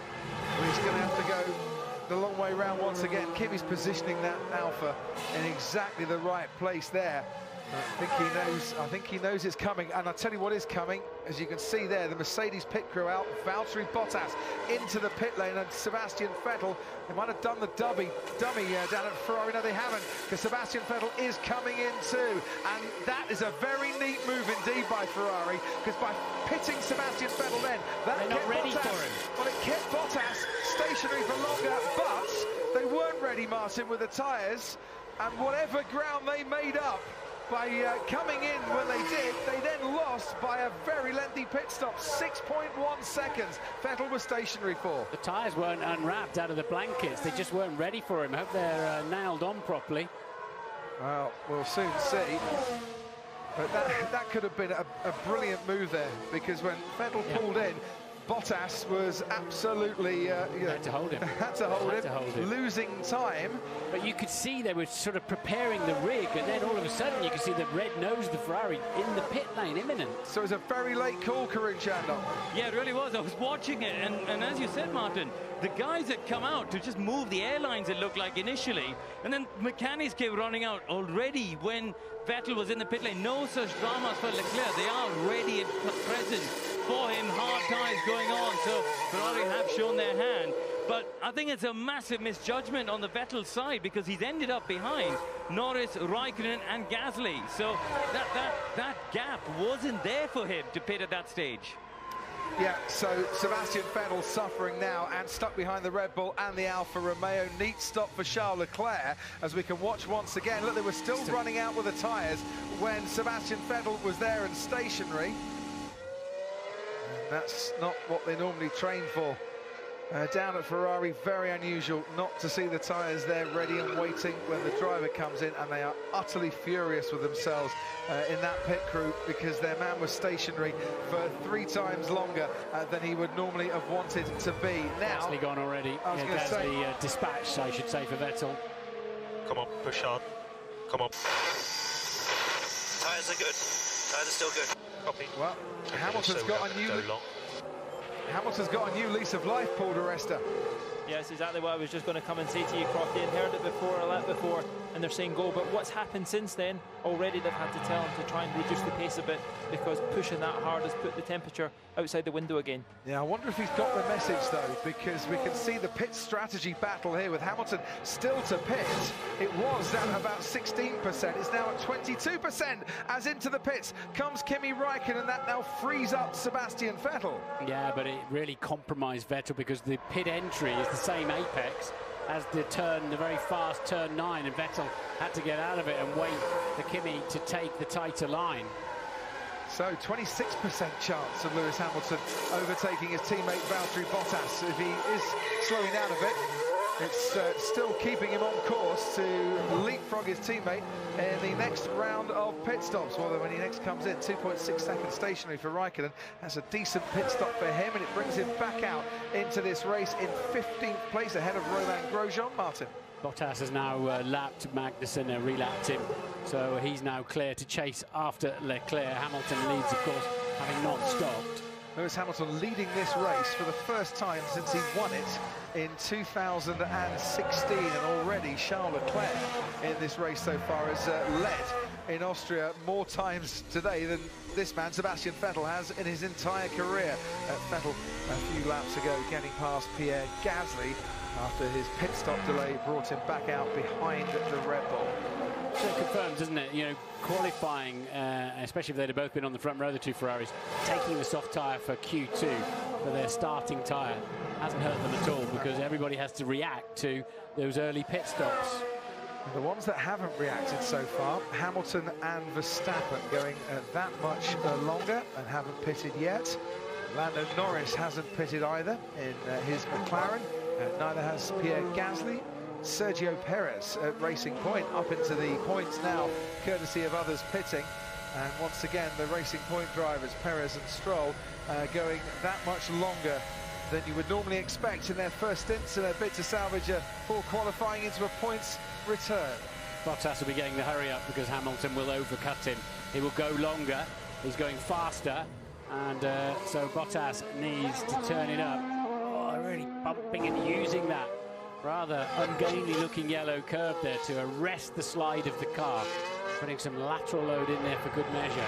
Well, he's going to have to go the long way round once again. Kimi's positioning that Alpha in exactly the right place there. I think he knows it's coming, and I'll tell you what is coming. As you can see there, the Mercedes pit crew out, Valtteri Bottas into the pit lane, and Sebastian Vettel, they might have done the dummy down at Ferrari. No, they haven't, because Sebastian Vettel is coming in too, and that is a very neat move indeed by Ferrari, because by pitting Sebastian Vettel then, that they're not ready for him. Well, it kept Bottas stationary for longer, but they weren't ready, Martin, with the tyres, and whatever ground they made up by coming in when they did, they then lost by a very lengthy pit stop, 6.1 seconds. Vettel was stationary for. The tyres weren't unwrapped out of the blankets. They just weren't ready for him. Hope they're nailed on properly. Well, we'll soon see. But that could have been a brilliant move there, because when Vettel pulled in, Bottas was absolutely had to hold him. Had to hold him, losing time. But you could see they were sort of preparing the rig, and then all of a sudden you could see the red nose of the Ferrari in the pit lane, imminent. So it was a very late call, Karun Chandon. Yeah, it really was. I was watching it, and as you said, Martin, the guys had come out to just move the airlines, it looked like initially, and then mechanics came running out already when Vettel was in the pit lane. No such dramas for Leclerc. They are ready and present for him. Hard times going on, so Ferrari have shown their hand. But I think it's a massive misjudgment on the Vettel side, because he's ended up behind Norris, Raikkonen and Gasly. So that gap wasn't there for him to pit at that stage. Yeah, so Sebastian Vettel suffering now and stuck behind the Red Bull and the Alfa Romeo. Neat stop for Charles Leclerc, as we can watch once again. Look, they were still running out with the tyres when Sebastian Vettel was there and stationary. That's not what they normally train for. Down at Ferrari, very unusual not to see the tyres there ready and waiting when the driver comes in, and they are utterly furious with themselves in that pit crew, because their man was stationary for 3 times longer than he would normally have wanted to be. Now, Gasly gone already. I was going to say, dispatched, I should say, for Vettel. Come on, push on. Come on. Tyres are good. Tyres are still good. Copy. Well, Hamilton's got a new lease of life, Paul de Resta. Yes, exactly what I was just going to come and say to you, Crofty. I'd heard it before, a lap before, and they're saying go. But what's happened since then? Already they've had to tell him to try and reduce the pace a bit, because pushing that hard has put the temperature outside the window again. Yeah, I wonder if he's got the message though, because we can see the pit strategy battle here with Hamilton still to pit. It was at about 16%. It's now at 22%. As into the pits comes Kimi Räikkönen, and that now frees up Sebastian Vettel. Yeah, but it really compromised Vettel, because the pit entry is the same apex as the very fast turn 9, and Vettel had to get out of it and wait for Kimi to take the tighter line. So 26% chance of Lewis Hamilton overtaking his teammate Valtteri Bottas. If he is slowing down a bit, it's still keeping him on course to leapfrog his teammate in the next round of pit stops. Well, when he next comes in, 2.6 seconds stationary for Räikkönen. That's a decent pit stop for him, and it brings him back out into this race in 15th place ahead of Romain Grosjean. Martin. Bottas has now lapped Magnussen, relapped him, so he's now clear to chase after Leclerc. Hamilton leads, of course, having not stopped. Lewis Hamilton leading this race for the first time since he won it in 2016, and already Charles Leclerc in this race so far has led in Austria more times today than this man, Sebastian Vettel, has in his entire career. Vettel, a few laps ago, getting past Pierre Gasly after his pit stop delay brought him back out behind the Red Bull. So it confirms, doesn't it? You know, qualifying, especially if they'd have both been on the front row, the two Ferraris, taking the soft tyre for Q2 for their starting tyre hasn't hurt them at all, because everybody has to react to those early pit stops. The ones that haven't reacted so far, Hamilton and Verstappen, going that much longer and haven't pitted yet. Lando Norris hasn't pitted either in his McLaren. Neither has Pierre Gasly. Sergio Perez at Racing Point up into the points now, courtesy of others pitting. And once again, the Racing Point drivers, Perez and Stroll, going that much longer than you would normally expect in their first stints in a bid to salvage a full qualifying into a points return. Bottas will be getting the hurry up, because Hamilton will overcut him. He will go longer, he's going faster, and so Bottas needs to turn it up. Oh, really bumping and using that rather ungainly looking yellow curve there to arrest the slide of the car, putting some lateral load in there for good measure.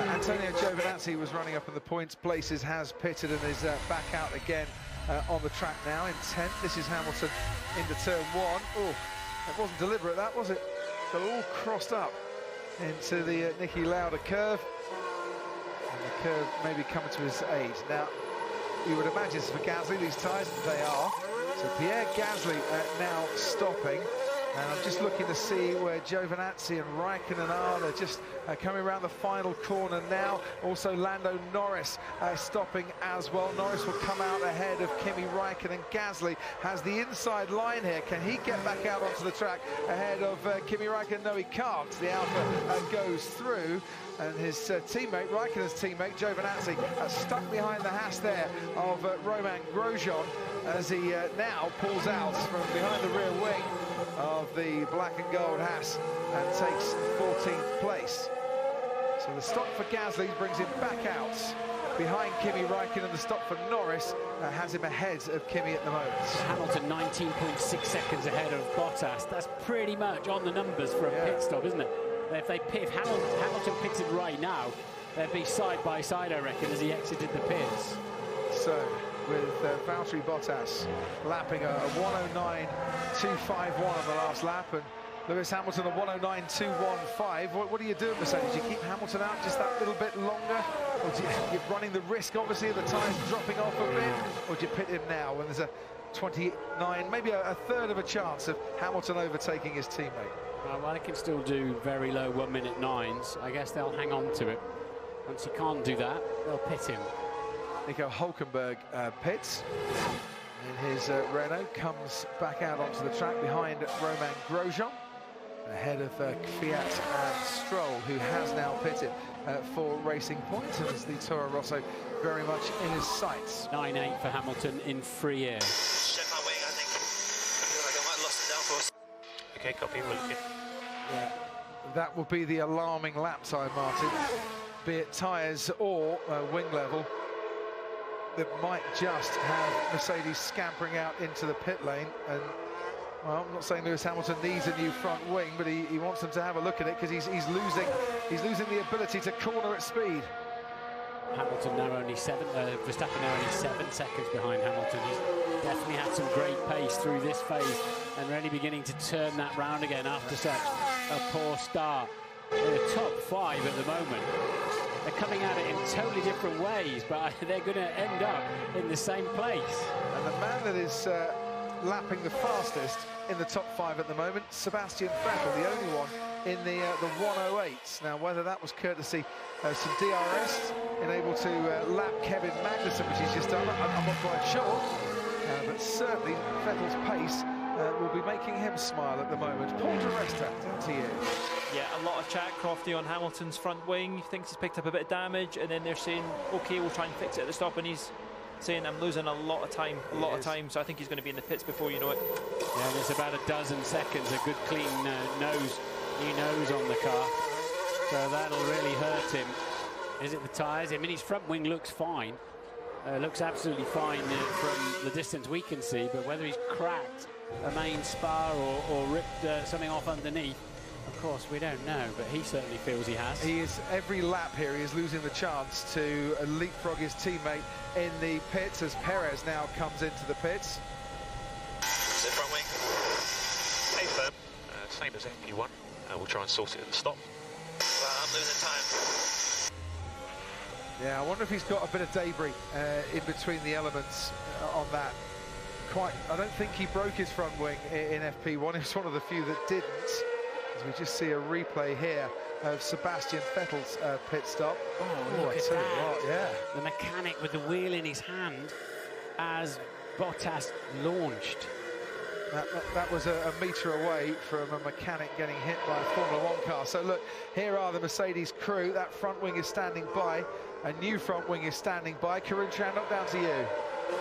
Antonio Giovinazzi was running up in the points places, has pitted and is back out again on the track now in 10th. This is Hamilton into turn 1. Oh, that wasn't deliberate, that, was it? Got all crossed up into the Niki Lauda curve, and the curve maybe coming to his aid. Now, you would imagine it's for Gasly, these tyres, they are. So Pierre Gasly now stopping, and I'm just looking to see where Giovinazzi and Räikkönen are. They're just coming around the final corner now. Also Lando Norris stopping as well. Norris will come out ahead of Kimi Räikkönen. Gasly has the inside line here. Can he get back out onto the track ahead of Kimi Räikkönen? No, he can't. The Alpha goes through, and his teammate, Räikkönen's teammate, Giovinazzi, stuck behind the Haas there of Romain Grosjean, as he now pulls out from behind the rear wing of the black and gold Haas and takes 14th place. So the stop for Gasly brings him back out behind Kimi Räikkönen. The stop for Norris has him ahead of Kimi at the moment. Hamilton 19.6 seconds ahead of Bottas. That's pretty much on the numbers for a pit stop, isn't it? If Hamilton pitted right now, they'd be side by side, I reckon, as he exited the pits. So, with Valtteri Bottas lapping a 109.251 on the last lap, and Lewis Hamilton a 109.215. What do you do, Mercedes? Do you keep Hamilton out just that little bit longer, or do you're running the risk, obviously, of the tyres dropping off a bit, or do you pit him now when there's a 29, maybe a third of a chance of Hamilton overtaking his teammate? Well, they can still do very low 1-minute 9s. I guess they'll hang on to it. Once he can't do that, they'll pit him. Nico Hülkenberg pits in his Renault, comes back out onto the track behind Romain Grosjean, ahead of Fiat and Stroll, who has now pitted for Racing Point, and is the Toro Rosso very much in his sights. 9.8 for Hamilton in free air. Check my wing, I think. I feel like I might have lost the downforce. Okay, copy, we're looking. Yeah, that will be the alarming lap time, Martin, be it tyres or wing level. that might just have Mercedes scampering out into the pit lane. And well, I'm not saying Lewis Hamilton needs a new front wing, but he wants them to have a look at it, because he's losing the ability to corner at speed. Hamilton now only Verstappen now only 7 seconds behind Hamilton. He's definitely had some great pace through this phase and really beginning to turn that round again after such a poor start. They're the top 5 at the moment. They're coming at it in totally different ways, but they're going to end up in the same place. And the man that is lapping the fastest in the top 5 at the moment, Sebastian Vettel, the only one in the 108s. Now, whether that was courtesy of some DRS, able to lap Kevin Magnussen, which he's just done, I'm not quite sure. But certainly Vettel's pace will be making him smile at the moment. Paul di Resta, down to you. Yeah, a lot of chat, Crofty, on Hamilton's front wing. He thinks he's picked up a bit of damage, and then they're saying, OK, we'll try and fix it at the stop, and he's saying, I'm losing a lot of time, so I think he's going to be in the pits before you know it. Yeah, and it's about a dozen seconds, a good clean new nose on the car. So that'll really hurt him. Is it the tyres? I mean, his front wing looks fine. Looks absolutely fine from the distance we can see, but whether he's cracked a main spar or ripped something off underneath, of course, we don't know, but he certainly feels he has. He is, every lap here, he is losing the chance to leapfrog his teammate in the pits as Perez now comes into the pits. Sit front wing. Hey, firm. Same as FP1. We'll try and sort it at the stop. I'm losing time. Yeah, I wonder if he's got a bit of debris in between the elements on that. I don't think he broke his front wing in FP1. He was one of the few that didn't. As we just see a replay here of Sebastian Vettel's pit stop. Oh, look at that. Yeah. The mechanic with the wheel in his hand as Bottas launched. That was a metre away from a mechanic getting hit by a Formula 1 car. So look, here are the Mercedes crew. That front wing is standing by. A new front wing is standing by. Karun Chandok, down to you.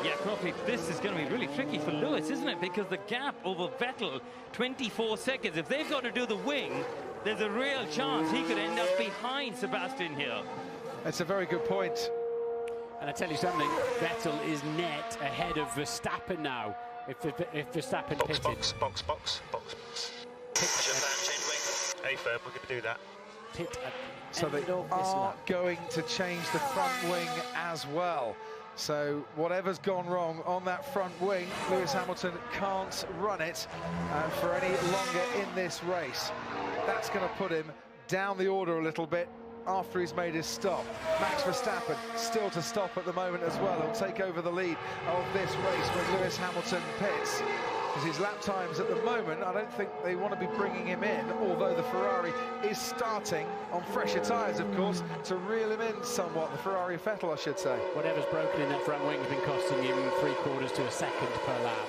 Yeah, Crofty, this is going to be really tricky for Lewis, isn't it? Because the gap over Vettel, 24 seconds. If they've got to do the wing, there's a real chance he could end up behind Sebastian here. That's a very good point. And I tell you something, Vettel is net ahead of Verstappen now. If Verstappen pitted. Box. Change wing. Hey, firm, we're going to do that. So they are going to change the front wing as well. So whatever's gone wrong on that front wing, Lewis Hamilton can't run it for any longer in this race. That's going to put him down the order a little bit after he's made his stop. Max Verstappen still to stop at the moment as well. He'll take over the lead of this race when Lewis Hamilton pits. Because his lap times at the moment, I don't think they want to be bringing him in, although the Ferrari is starting on fresher tyres, of course, to reel him in somewhat. The Ferrari of Vettel, I should say. Whatever's broken in that front wing has been costing him 3/4 to a second per lap.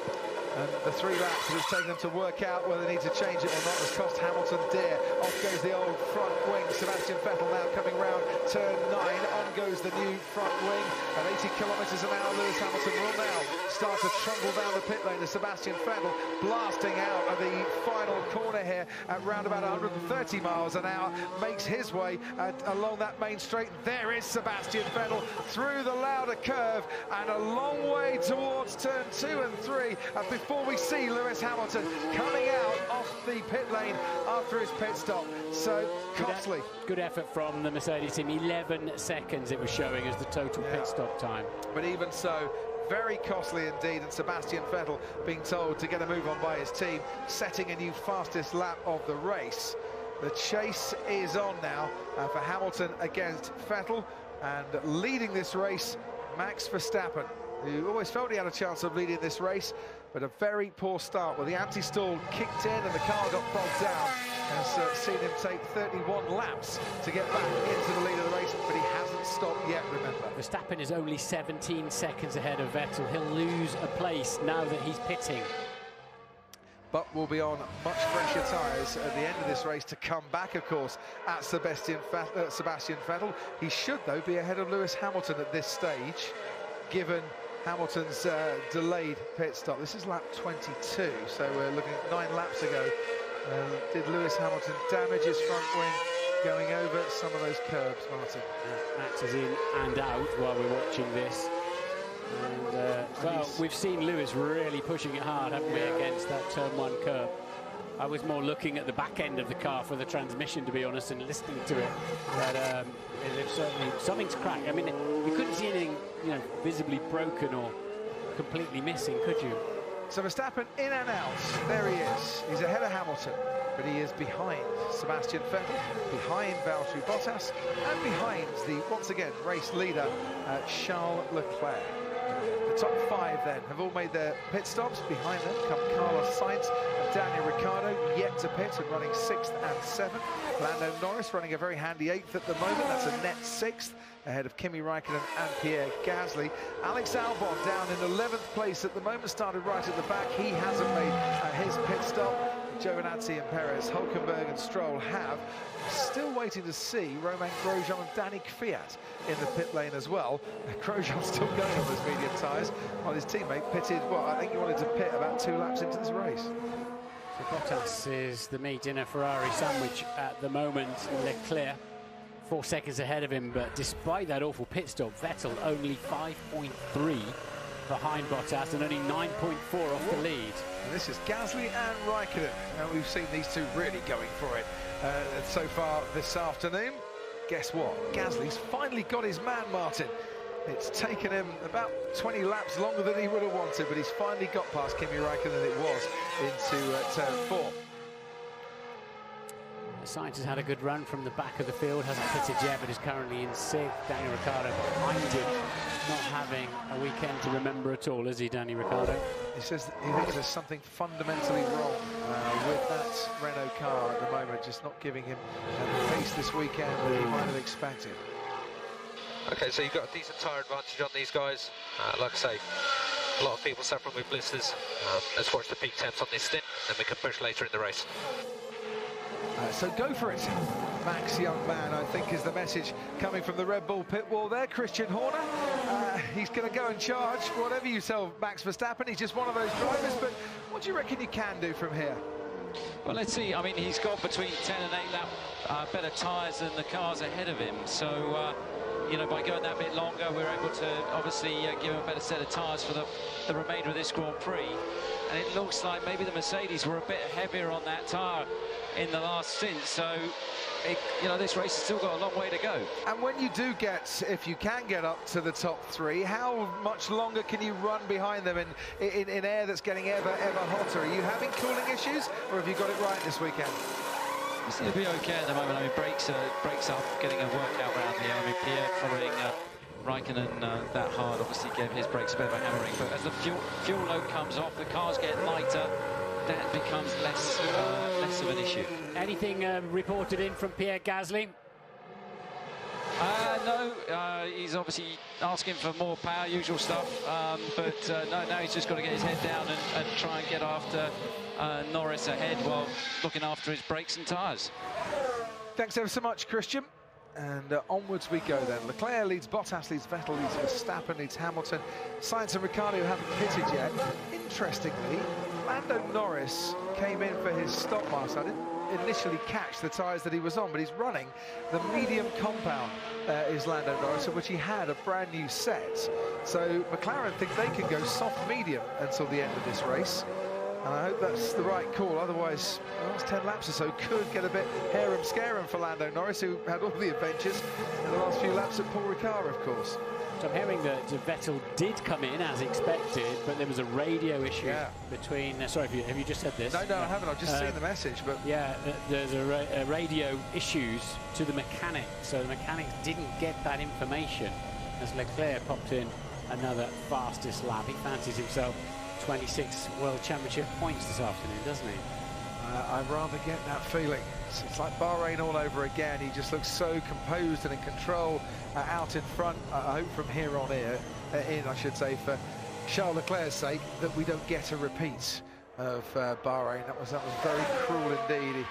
And the 3 laps that it's taken them to work out whether they need to change it or not has cost Hamilton dear. Off goes the old front wing. Sebastian Vettel now coming round turn 9. On goes the new front wing. At 80 kilometres an hour, Lewis Hamilton will now start to trundle down the pit lane as Sebastian Vettel blasting out of the final corner here at round about 130 miles an hour. Makes his way along that main straight. There is Sebastian Vettel through the Lauda curve and a long way towards turn 2 and 3 before we see Lewis Hamilton coming out off the pit lane after his pit stop. So costly. Good effort from the Mercedes team. 11 seconds it was showing as the total pit stop time. But even so, very costly indeed, and Sebastian Vettel being told to get a move on by his team, setting a new fastest lap of the race. The chase is on now for Hamilton against Vettel, and leading this race, Max Verstappen, who always felt he had a chance of leading this race, but a very poor start. Well, the anti-stall kicked in and the car got bogged down. Has seen him take 31 laps to get back into the lead of the race, but he hasn't stopped yet, remember. Verstappen is only 17 seconds ahead of Vettel. He'll lose a place now that he's pitting. But we'll be on much fresher tyres at the end of this race to come back, of course, at Sebastian Vettel. He should, though, be ahead of Lewis Hamilton at this stage, given Hamilton's delayed pit stop. This is lap 22, so we're looking at 9 laps ago. Did Lewis Hamilton damage his front wing going over some of those curbs, Martin? Max is in and out while we're watching this. And, well, we've seen Lewis really pushing it hard, haven't we, against that turn 1 curve. I was more looking at the back end of the car for the transmission, to be honest, and listening to it. But certainly something's cracked. I mean, you couldn't see anything, you know, visibly broken or completely missing, could you? So Verstappen in and out. There he is. He's ahead of Hamilton, but he is behind Sebastian Vettel, behind Valtteri Bottas, and behind the, once again, race leader, Charles Leclerc. The top 5 then have all made their pit stops. Behind them come Carlos Sainz and Daniel Ricciardo, yet to pit and running 6th and 7th. Lando Norris running a very handy 8th at the moment. That's a net 6th, ahead of Kimi Raikkonen and Pierre Gasly. Alex Albon down in 11th place at the moment, started right at the back. He hasn't made his pit stop. Giovinazzi and Perez, Hulkenberg and Stroll have. Still waiting to see Romain Grosjean and Danny Kvyat in the pit lane as well. Grosjean's still going on those medium tyres, while his teammate pitted, well, I think he wanted to pit about 2 laps into this race. So Bottas is the meat in a Ferrari sandwich at the moment. Leclerc 4 seconds ahead of him, but despite that awful pit stop, Vettel only 5.3 behind Bottas and only 9.4 off the lead. And this is Gasly and Raikkonen, and we've seen these two really going for it so far this afternoon. Guess what? Gasly's finally got his man, Martin. It's taken him about 20 laps longer than he would have wanted, but he's finally got past Kimi Raikkonen, it was, into turn 4. Sainz has had a good run from the back of the field, hasn't pitted yet, but is currently in 6th. Daniel Ricciardo behind him, not having a weekend to remember at all, is he, Danny Ricciardo? He says that he thinks there's something fundamentally wrong with that Renault car at the moment, just not giving him the pace this weekend that he might have expected. Okay, so you've got a decent tyre advantage on these guys. Like I say, a lot of people suffering with blisters. Let's watch the peak temps on this stint, then we can push later in the race. So go for it, Max, young man, I think is the message coming from the Red Bull pit wall there. Christian Horner, he's going to go and charge whatever you tell Max Verstappen. He's just one of those drivers, but what do you reckon you can do from here? Well, let's see. I mean, he's got between 10 and 8 lap better tyres than the cars ahead of him. So, you know, by going that bit longer, we're able to obviously give him a better set of tyres for the remainder of this Grand Prix. And it looks like maybe the Mercedes were a bit heavier on that tyre in the last stint. So, you know, this race has still got a long way to go. And when you do get, if you can get up to the top 3, how much longer can you run behind them in air that's getting ever hotter? Are you having cooling issues, or have you got it right this weekend? I seem to be okay at the moment. I mean, brakes up, getting a workout round here. I mean, Pierre following Raikkonen that hard obviously gave his brakes a bit of a hammering, but as the fuel load comes off, the cars get lighter, that becomes less of an issue. Anything reported in from Pierre Gasly? No, he's obviously asking for more power, usual stuff, but no, now he's just got to get his head down and try and get after Norris ahead while looking after his brakes and tyres. Thanks ever so much, Christian. And onwards we go then. Leclerc leads Bottas, leads Vettel, leads Verstappen, leads Hamilton. Sainz and Ricciardo haven't pitted yet. Interestingly, Lando Norris came in for his stop mask. I didn't initially catch the tyres that he was on, but he's running the medium compound is Lando Norris, of which he had a brand new set. So McLaren think they can go soft medium until the end of this race. And I hope that's the right call, otherwise the last 10 laps or so could get a bit harum-scarum for Lando Norris, who had all the adventures in the last few laps at Paul Ricard, of course. So I'm hearing that Vettel did come in as expected, but there was a radio issue between... sorry, have you just said this? No, I haven't. I've just seen the message, but... Yeah, there's a radio issues to the mechanic, so the mechanics didn't get that information as Leclerc popped in another fastest lap. He fancies himself 26 World Championship points this afternoon, doesn't he? I'd rather get that feeling. It's like Bahrain all over again. He just looks so composed and in control out in front. I hope from here on I should say, for Charles Leclerc's sake, that we don't get a repeat of Bahrain. That was very cruel indeed. He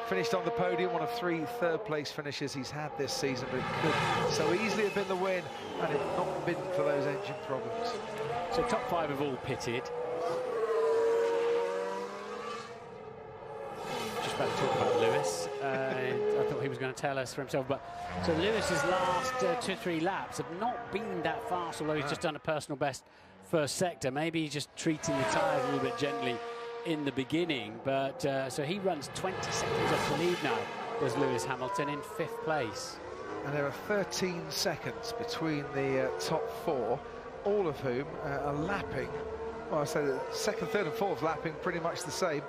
finished on the podium, one of 3 third-place finishes he's had this season, but it could so easily have been the win, and it not been for those engine problems. So top 5 have all pitted. Just about to talk about Lewis. I thought he was going to tell us for himself. But so Lewis's last 2-3 laps have not been that fast, although he's just done a personal best first sector. Maybe he's just treating the tyres a little bit gently in the beginning. But so he runs 20 seconds off the lead now, does Lewis Hamilton, in 5th place. And there are 13 seconds between the top 4, all of whom are lapping. Well, I say the 2nd, 3rd and 4th lapping pretty much the same.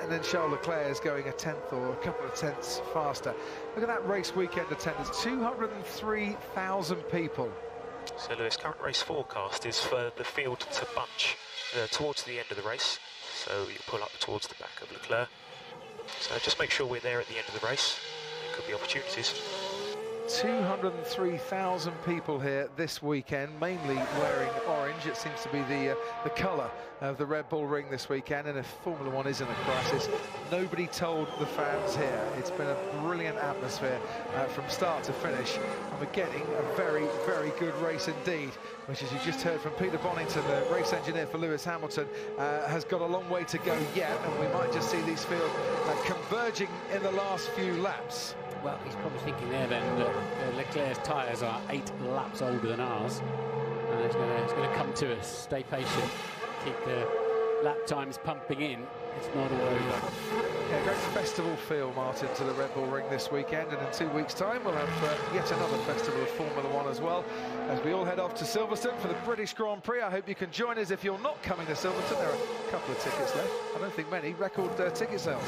And then Charles Leclerc is going a 10th or a couple of tenths faster. Look at that race weekend attendance, 203,000 people. So Lewis, current race forecast is for the field to bunch towards the end of the race. So you pull up towards the back of Leclerc. So just make sure we're there at the end of the race. There could be opportunities. 203,000 people here this weekend, mainly wearing orange. It seems to be the colour of the Red Bull Ring this weekend, and if Formula One is in a crisis, nobody told the fans here. It's been a brilliant atmosphere from start to finish, and we're getting a very, very good race indeed, which, as you just heard from Peter Bonington, the race engineer for Lewis Hamilton, has got a long way to go yet, and we might just see these fields converging in the last few laps. Well, he's probably thinking there then that Leclerc's tyres are 8 laps older than ours. And it's going to come to us. Stay patient. Keep the lap times pumping in. It's not all over. Yeah, great festival feel, Martin, to the Red Bull Ring this weekend. And in 2 weeks' time, we'll have yet another festival of Formula One as well, as we all head off to Silverstone for the British Grand Prix. I hope you can join us. If you're not coming to Silverstone, there are a couple of tickets left. I don't think many. Record ticket sales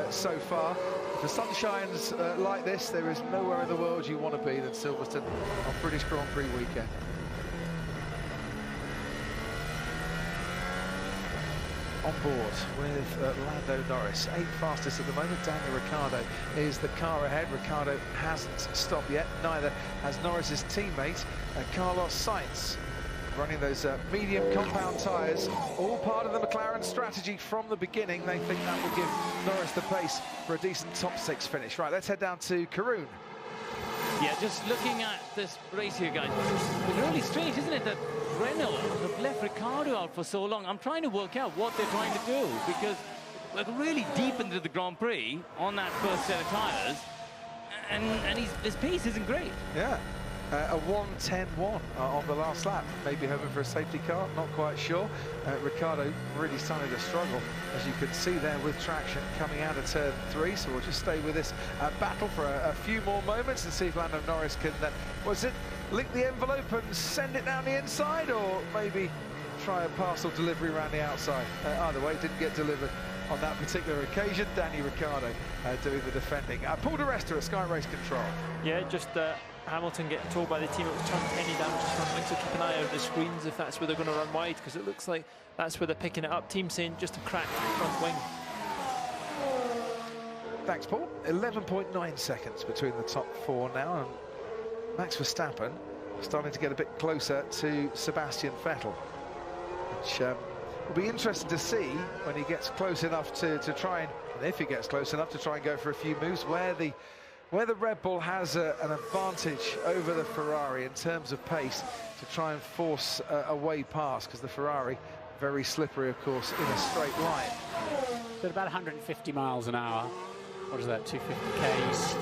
so far. If the sun shines like this, there is nowhere in the world you want to be than Silverstone on British Grand Prix weekend. On board with Lando Norris, 8th fastest at the moment. Daniel Ricciardo is the car ahead. Ricciardo hasn't stopped yet, neither has Norris's teammate Carlos Sainz, running those medium compound tyres, all part of the McLaren strategy from the beginning. They think that will give Norris the pace for a decent top 6 finish. Right, let's head down to Karun. Yeah, just looking at this race here, guys, it's really strange, isn't it, that Renault have left Ricciardo out for so long. I'm trying to work out what they're trying to do, because we're really deep into the Grand Prix on that first set of tyres, and his pace isn't great. Yeah. A 1:10.1 on the last lap. Maybe hoping for a safety car, not quite sure. Ricciardo really starting to struggle, as you can see there, with traction coming out of turn 3. So we'll just stay with this battle for a few more moments and see if Lando Norris can, link the envelope and send it down the inside, or maybe try a parcel delivery around the outside. Either way, it didn't get delivered on that particular occasion. Danny Ricciardo doing the defending. Paul di Resta at Sky Race Control. Yeah, just Hamilton getting told by the team it was turned any damage to front wing, so keep an eye on the screens if that's where they're going to run wide, because it looks like that's where they're picking it up. Team saying just a cracked front wing. Thanks, Paul. 11.9 seconds between the top 4 now, and Max Verstappen starting to get a bit closer to Sebastian Vettel, which will be interesting to see when he gets close enough to try and if he gets close enough to try and go for a few moves, where the Red Bull has an advantage over the Ferrari in terms of pace to try and force a way past, because the Ferrari, very slippery, of course, in a straight line. At about 150 miles an hour. What is that, 250 Ks?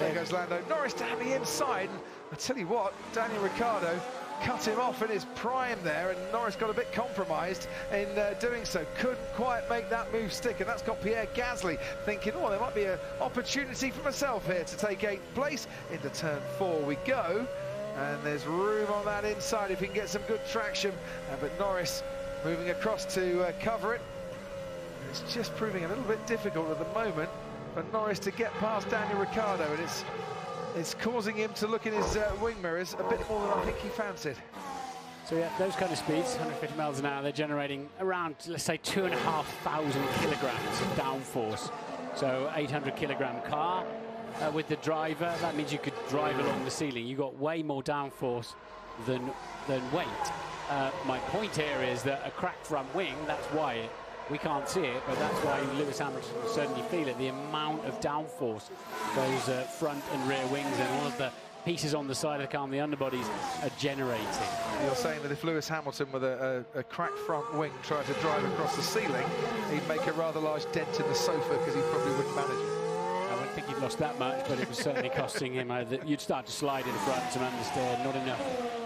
There goes Lando Norris down the inside, and I tell you what, Daniel Ricciardo cut him off in his prime there, and Norris got a bit compromised in doing so. Couldn't quite make that move stick, and that's got Pierre Gasly thinking, oh, there might be an opportunity for myself here to take 8th place. Into turn 4 we go, and there's room on that inside if he can get some good traction, but Norris moving across to cover it. It's just proving a little bit difficult at the moment for Norris to get past Daniel Ricciardo, and it's causing him to look in his wing mirrors a bit more than I think he fancied. So yeah, those kind of speeds, 150 miles an hour, they're generating around, let's say, 2,500 kilograms of downforce. So 800 kilogram car with the driver, that means you could drive along the ceiling. You got way more downforce than weight. My point here is that a cracked front wing, that's why we can't see it, but that's why Lewis Hamilton will certainly feel it. The amount of downforce those front and rear wings and all of the pieces on the side of the car and the underbodies are generating. You're saying that if Lewis Hamilton with a cracked front wing tried to drive across the ceiling, he'd make a rather large dent in the sofa because he probably wouldn't manage it. I wouldn't think he'd lost that much, but it was certainly costing him. You'd start to slide in front, some understeer, not enough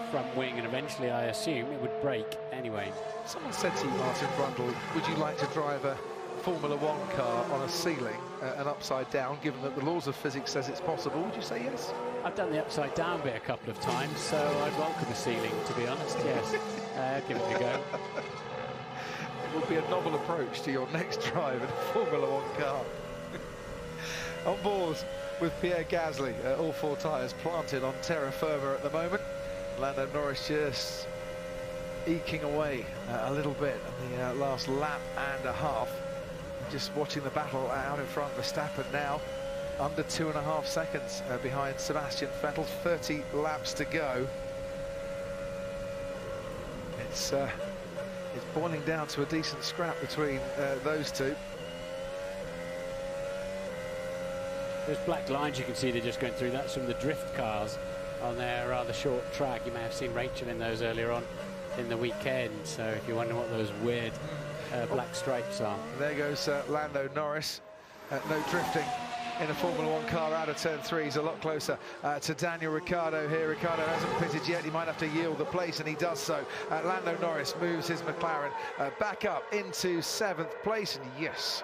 front wing, and eventually I assume it would break anyway. Someone said to you, Martin Brundle, would you like to drive a Formula One car on a ceiling and upside down, given that the laws of physics says it's possible? Would you say yes? I've done the upside down bit a couple of times, so I'd welcome a ceiling, to be honest, yes. Give it a go. It would be a novel approach to your next drive in a Formula One car. On board with Pierre Gasly, all 4 tyres planted on terra firma at the moment. Lando Norris just eking away a little bit in the last lap and a half. Just watching the battle out in front. Verstappen now under 2.5 seconds behind Sebastian Vettel. 30 laps to go. It's boiling down to a decent scrap between those two. Those black lines you can see, they're just going through. That's from the drift cars on their rather short track. You may have seen Rachel in those earlier on in the weekend, so if you wonder what those weird black stripes are. There goes Lando Norris. No drifting in a Formula One car out of turn 3. He's a lot closer to Daniel Ricciardo here. Ricciardo hasn't pitted yet. He might have to yield the place, and he does so. Lando Norris moves his McLaren back up into 7th place, and yes,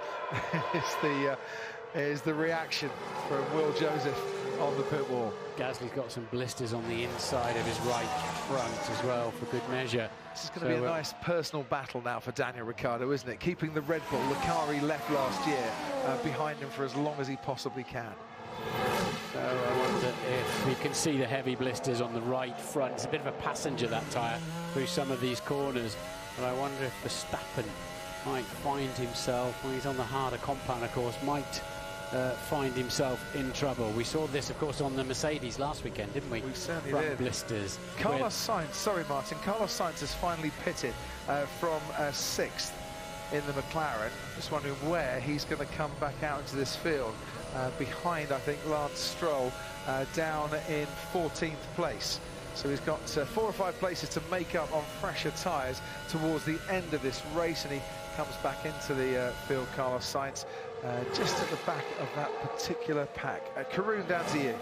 is the reaction from Will Joseph on the pit wall. Gasly's got some blisters on the inside of his right front as well, for good measure. This is going to be a nice personal battle now for Daniel Ricciardo, isn't it? Keeping the Red Bull. The car he left last year behind him for as long as he possibly can. So I wonder if we can see the heavy blisters on the right front. It's a bit of a passenger, that tyre, through some of these corners. But I wonder if Verstappen might find himself, when he's on the harder compound, of course, might find himself in trouble. We saw this, of course, on the Mercedes last weekend, didn't we? We certainly front did. Blisters. Carlos Sainz, sorry Martin, Carlos Sainz has finally pitted from 6th in the McLaren. Just wondering where he's going to come back out into this field. Behind, I think, Lance Stroll down in 14th place. So he's got 4 or 5 places to make up on fresher tyres towards the end of this race, and he comes back into the field, Carlos Sainz, just at the back of that particular pack. Karun, down to you.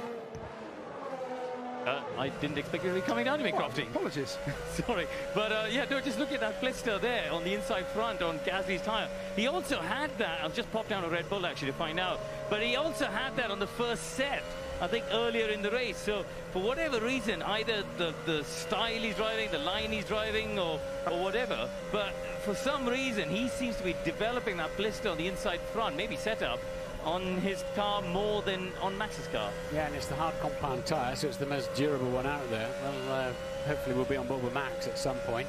I didn't expect you to be coming down to me, Crofty. Apologies. Sorry. But yeah, no, just look at that blister there on the inside front on Gasly's tyre. He also had that. I'll just pop down a Red Bull actually to find out. But he also had that on the first set, I think, earlier in the race. So for whatever reason, either the style he's driving, the line he's driving, or whatever, but for some reason he seems to be developing that blister on the inside front, maybe setup, on his car more than on Max's car. Yeah, and it's the hard compound tyre, so it's the most durable one out there. Well, hopefully we'll be on board with Max at some point.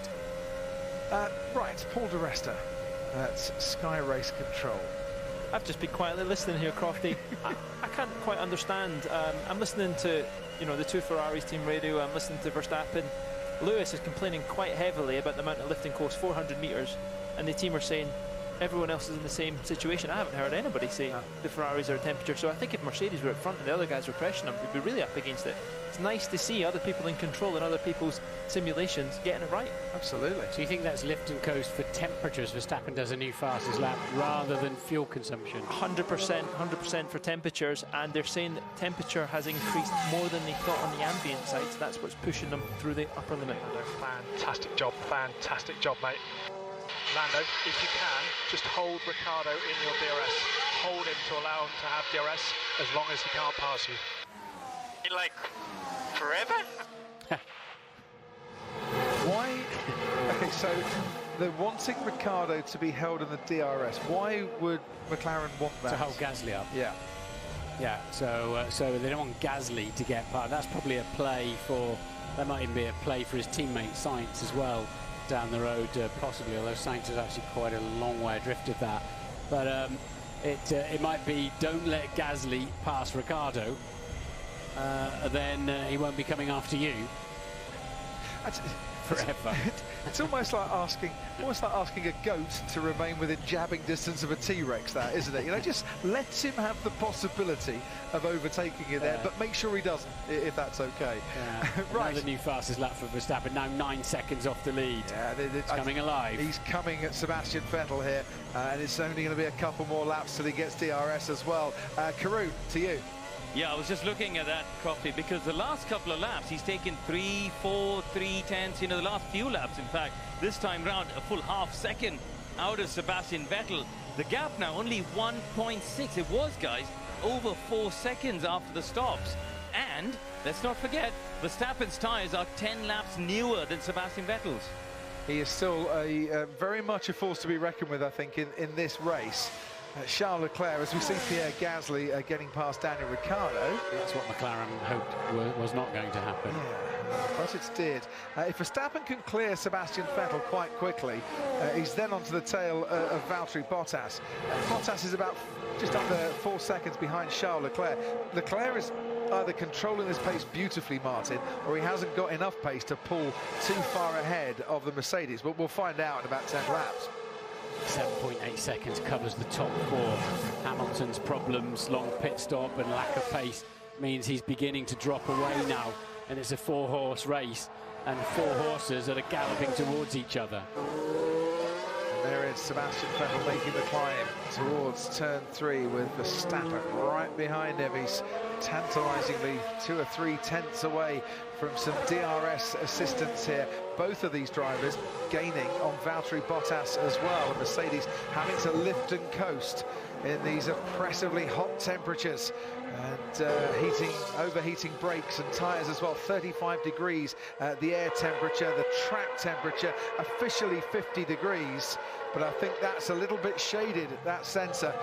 Right, Paul di Resta at Sky Race Control. I've just been quietly listening here, Crofty. I can't quite understand. I'm listening to, the 2 Ferraris team radio. I'm listening to Verstappen. Lewis is complaining quite heavily about the amount of lifting course, 400 metres, and the team are saying everyone else is in the same situation. I haven't heard anybody say the Ferraris are a temperature. So I think if Mercedes were up front and the other guys were pressuring them, we'd be really up against it. It's nice to see other people in control and other people's simulations getting it right. Absolutely. So you think that's lift and coast for temperatures? Verstappen does a new fastest lap rather than fuel consumption? 100% for temperatures, and they're saying that temperature has increased more than they thought on the ambient side, so that's what's pushing them through the upper limit. Fantastic job, mate. Lando, if you can, just hold Ricciardo in your DRS. Hold him to allow him to have DRS as long as he can't pass you. Like, forever? Why? Okay, so they're wanting Ricciardo to be held in the DRS. Why would McLaren want that? To hold Gasly up. Yeah. Yeah, so they don't want Gasly to get part. That's probably a play for, that might even be a play for his teammate Sainz as well down the road, possibly, although Sainz is actually quite a long way adrift of that. But it might be, don't let Gasly pass Ricciardo, then he won't be coming after you forever. It's almost like asking a goat to remain within jabbing distance of a T-Rex, that, isn't it? You know, just let him have the possibility of overtaking you there, but make sure he doesn't, if that's okay. Right. Another new fastest lap for Verstappen, now 9 seconds off the lead. Yeah, it's coming alive. He's coming at Sebastian Vettel here, and it's only going to be a couple more laps till he gets DRS as well. Karun, to you. Yeah, I was just looking at that, Coffee, because the last couple of laps, he's taken 3, 4, 3/10, you know, the last few laps, in fact. This time round, a full half second out of Sebastian Vettel. The gap now, only 1.6. It was, guys, over 4 seconds after the stops. And, let's not forget, Verstappen's tyres are 10 laps newer than Sebastian Vettel's. He is still very much a force to be reckoned with, I think, in this race. Charles Leclerc, as we see Pierre Gasly getting past Daniel Ricciardo. That's what McLaren hoped was not going to happen. Yeah, but it did. If Verstappen can clear Sebastian Vettel quite quickly, he's then onto the tail of Valtteri Bottas. Bottas is about just under 4 seconds behind Charles Leclerc. Leclerc is either controlling this pace beautifully, Martin, or he hasn't got enough pace to pull too far ahead of the Mercedes, but we'll find out in about 10 laps. 7.8 seconds covers the top 4. Hamilton's problems, long pit stop and lack of pace means he's beginning to drop away now, and it's a 4-horse race and 4 horses that are galloping towards each other. And there is Sebastian Vettel making the climb towards turn 3 with Verstappen right behind him. He's tantalisingly 2 or 3 tenths away from some DRS assistance here. Both of these drivers gaining on Valtteri Bottas as well. And Mercedes having to lift and coast in these oppressively hot temperatures, and overheating brakes and tyres as well. 35 degrees the air temperature, the track temperature officially 50 degrees, but I think that's a little bit shaded, that sensor.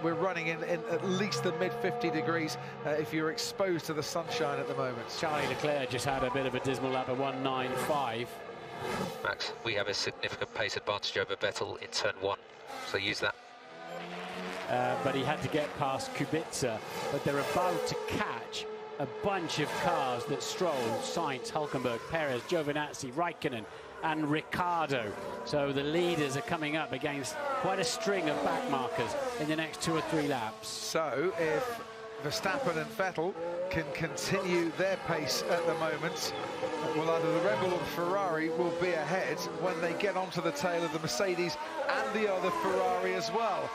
We're running in at least the mid-50 degrees if you're exposed to the sunshine at the moment. Charles Leclerc just had a bit of a dismal lap at 1.95. Max, we have a significant pace advantage over Vettel in turn 1, so use that. But he had to get past Kubica, but they're about to catch a bunch of cars that Stroll, Sainz, Hülkenberg, Perez, Giovinazzi, Raikkonen and Ricciardo. So the leaders are coming up against quite a string of back markers in the next 2 or 3 laps. So if Verstappen and Vettel can continue their pace at the moment, well, either the Red Bull or the Ferrari will be ahead when they get onto the tail of the Mercedes and the other Ferrari as well.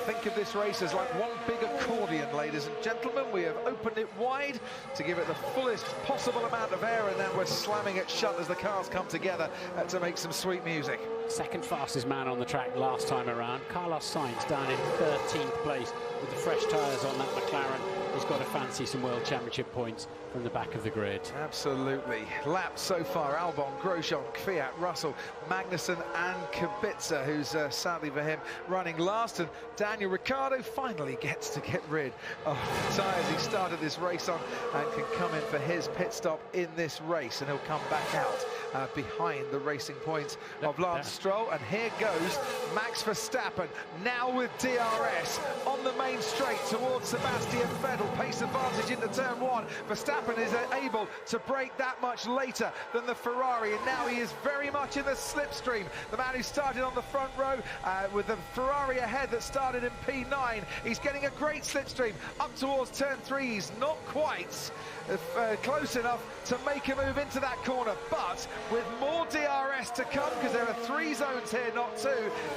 Think of this race as like one big accordion, ladies and gentlemen. We have opened it wide to give it the fullest possible amount of air, and then we're slamming it shut as the cars come together to make some sweet music. Second fastest man on the track last time around, Carlos Sainz, down in 13th place with the fresh tyres on that McLaren. He's got to fancy some World Championship points from the back of the grid. Absolutely. Laps so far: Albon, Grosjean, Kvyat, Russell, Magnussen and Kubica, who's sadly for him running last, and Daniel Ricciardo finally gets to get rid of the tyres he started this race on and can come in for his pit stop in this race, and he'll come back out behind the racing points of Lance Stroll. And here goes Max Verstappen now with DRS on the main straight towards Sebastian Vettel. Pace advantage into turn 1. Verstappen is able to brake that much later than the Ferrari, and now he is very much in the slipstream. The man who started on the front row with the Ferrari ahead that started in P9. He's getting a great slipstream up towards turn 3. He's not quite close enough to make a move into that corner, but with more DRS to come, because there are 3 zones here, not 2.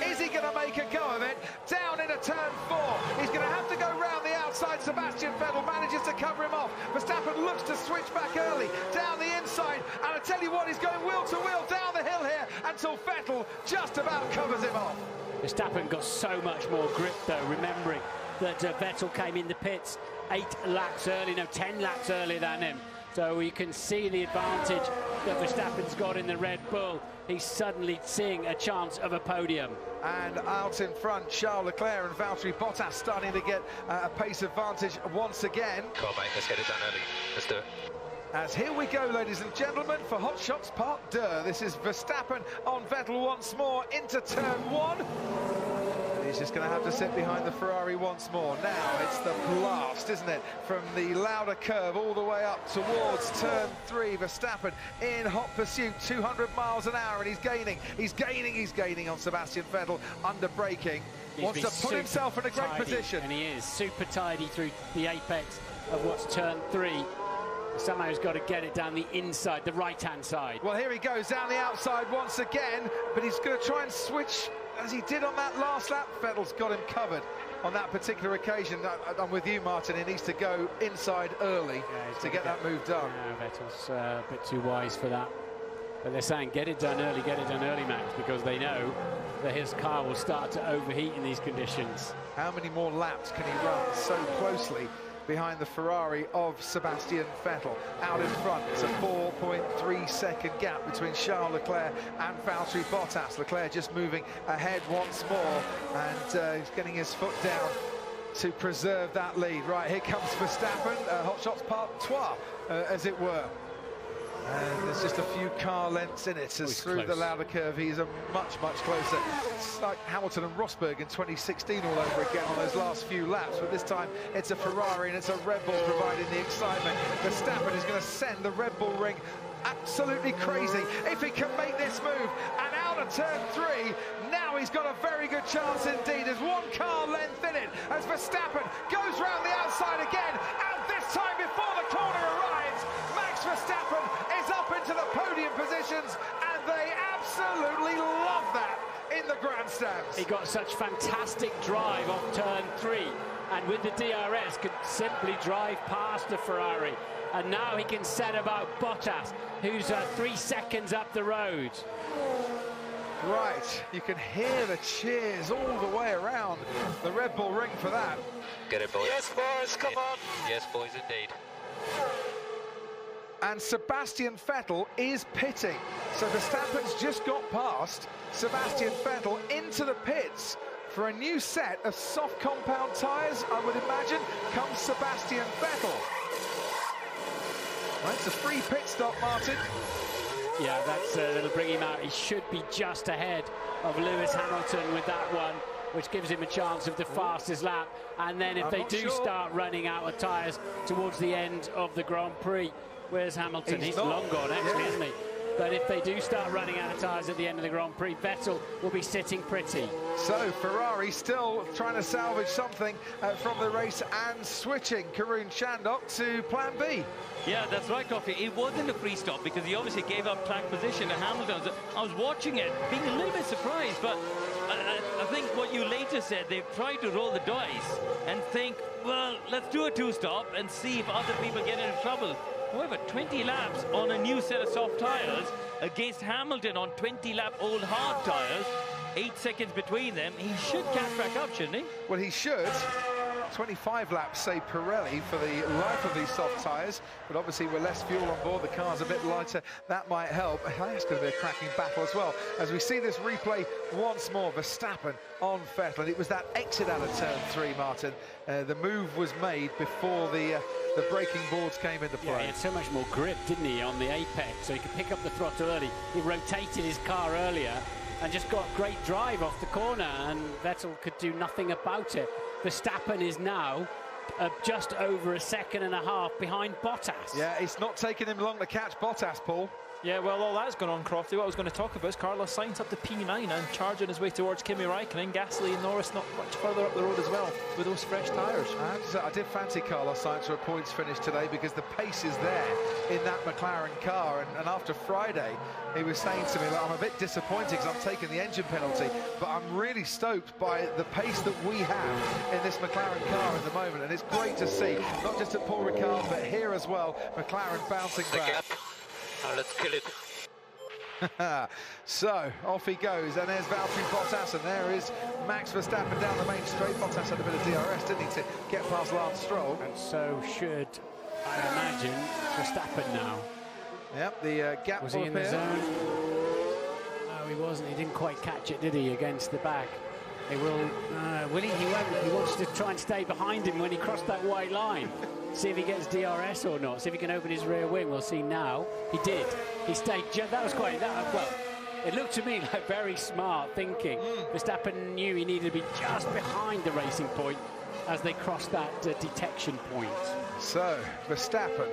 Is he going to make a go of it? Down into turn 4. He's going to have to go round the outside. Sebastian Vettel manages to cover him off. Verstappen looks to switch back early down the inside, and I tell you what, he's going wheel to wheel down the hill here until Vettel just about covers him off. Verstappen got so much more grip though, remembering that Vettel came in the pits 10 laps earlier than him. So you can see the advantage that Verstappen's got in the Red Bull. He's suddenly seeing a chance of a podium. And out in front, Charles Leclerc and Valtteri Bottas starting to get a pace advantage once again. Come on, mate, let's get it done early. Let's do it. As here we go, ladies and gentlemen, for Hot Shots Part 2. This is Verstappen on Vettel once more into turn 1. He's just going to have to sit behind the Ferrari once more. Now it's the blast, isn't it? From the Lauda curve all the way up towards turn 3. Verstappen in hot pursuit, 200 miles an hour, and he's gaining on Sebastian Vettel under braking. Wants to put himself in a great position. And he is super tidy through the apex of what's turn 3. Somehow he's got to get it down the inside, the right-hand side. Well, here he goes down the outside once again, but he's going to try and switch as he did on that last lap. Vettel's got him covered on that particular occasion. I'm with you, Martin. He needs to go inside early to get that move done. Yeah, Vettel's a bit too wise for that. But they're saying get it done early, Max, because they know that his car will start to overheat in these conditions. How many more laps can he run so closely behind the Ferrari of Sebastian Vettel? Out in front, it's a 4.3-second gap between Charles Leclerc and Valtteri Bottas. Leclerc just moving ahead once more, and he's getting his foot down to preserve that lead. Right, here comes Verstappen, hot shots part trois, as it were. And there's just a few car lengths in it as through the Lauda curve he's much closer. It's like Hamilton and Rosberg in 2016 all over again on those last few laps, but this time it's a Ferrari and it's a Red Bull providing the excitement. Verstappen is going to send the Red Bull ring absolutely crazy if he can make this move. And out of turn 3, now he's got a very good chance indeed. There's one car length in it as Verstappen goes round the outside again, and this time before the corner arrives, Max Verstappen is up into the podium positions, and they absolutely love that in the grandstands. He got such fantastic drive off turn 3, and with the DRS could simply drive past the Ferrari. And now he can set about Bottas, who's 3 seconds up the road. Right, you can hear the cheers all the way around the Red Bull ring for that. Get it, boys. Yes, boys, come on. Yes, boys, indeed. And Sebastian Vettel is pitting. So Verstappen's just got past Sebastian Vettel into the pits for a new set of soft compound tyres, I would imagine, comes Sebastian Vettel. Right, it's a free pit stop, Martin. Yeah, that'll bring him out. He should be just ahead of Lewis Hamilton with that one, which gives him a chance of the fastest lap. And then if they do start running out of tyres towards the end of the Grand Prix, where's Hamilton? He's long gone, actually, isn't he? But if they do start running out of tyres at the end of the Grand Prix, Vettel will be sitting pretty. So Ferrari still trying to salvage something from the race and switching Karun Chandhok to plan B. Yeah, that's right, Coffee. It wasn't a free stop because he obviously gave up track position to Hamilton. So I was watching it, being a little bit surprised, but I think what you later said, they've tried to roll the dice and think, well, let's do a two-stop and see if other people get into trouble. However, 20 laps on a new set of soft tyres against Hamilton on 20-lap-old hard tyres, 8 seconds between them, he should catch back up, shouldn't he? Well, he should. 25 laps, say Pirelli, for the life of these soft tyres, but obviously with less fuel on board, the car's a bit lighter. That might help. That's going to be a cracking battle as well. As we see this replay once more, Verstappen on Vettel, and it was that exit out of turn 3, Martin. The move was made before the braking boards came into play. Yeah, he had so much more grip, didn't he, on the apex, so he could pick up the throttle early. He rotated his car earlier and just got great drive off the corner, and Vettel could do nothing about it. Verstappen is now just over 1.5 seconds behind Bottas. Yeah, it's not taking him long to catch Bottas, Paul. Yeah, well, all that's gone on, Crofty. What I was going to talk about is Carlos Sainz up to P9 and charging his way towards Kimi Raikkonen. Gasly and Norris not much further up the road as well with those fresh tyres. I did fancy Carlos Sainz for a points finish today because the pace is there in that McLaren car. And after Friday, he was saying to me, look, I'm a bit disappointed because I'm taking the engine penalty, but I'm really stoked by the pace that we have in this McLaren car at the moment. And it's great to see, not just at Paul Ricard, but here as well, McLaren bouncing back. Now let's kill it. So off he goes, and there's Valtteri Bottas, and there is Max Verstappen down the main straight. Bottas had a bit of DRS, didn't he, to get past Lance Stroll? And so should, I imagine, Verstappen now. Yep, the gap was he in the zone? No, he wasn't. He didn't quite catch it, did he, against the back? He will he? He won't. He wants to try and stay behind him when he crossed that white line. See if he gets DRS or not. See if he can open his rear wing. We'll see now. He did. He stayed. That was quite. Well, It looked to me like very smart thinking. Verstappen knew he needed to be just behind the racing point as they crossed that detection point. So Verstappen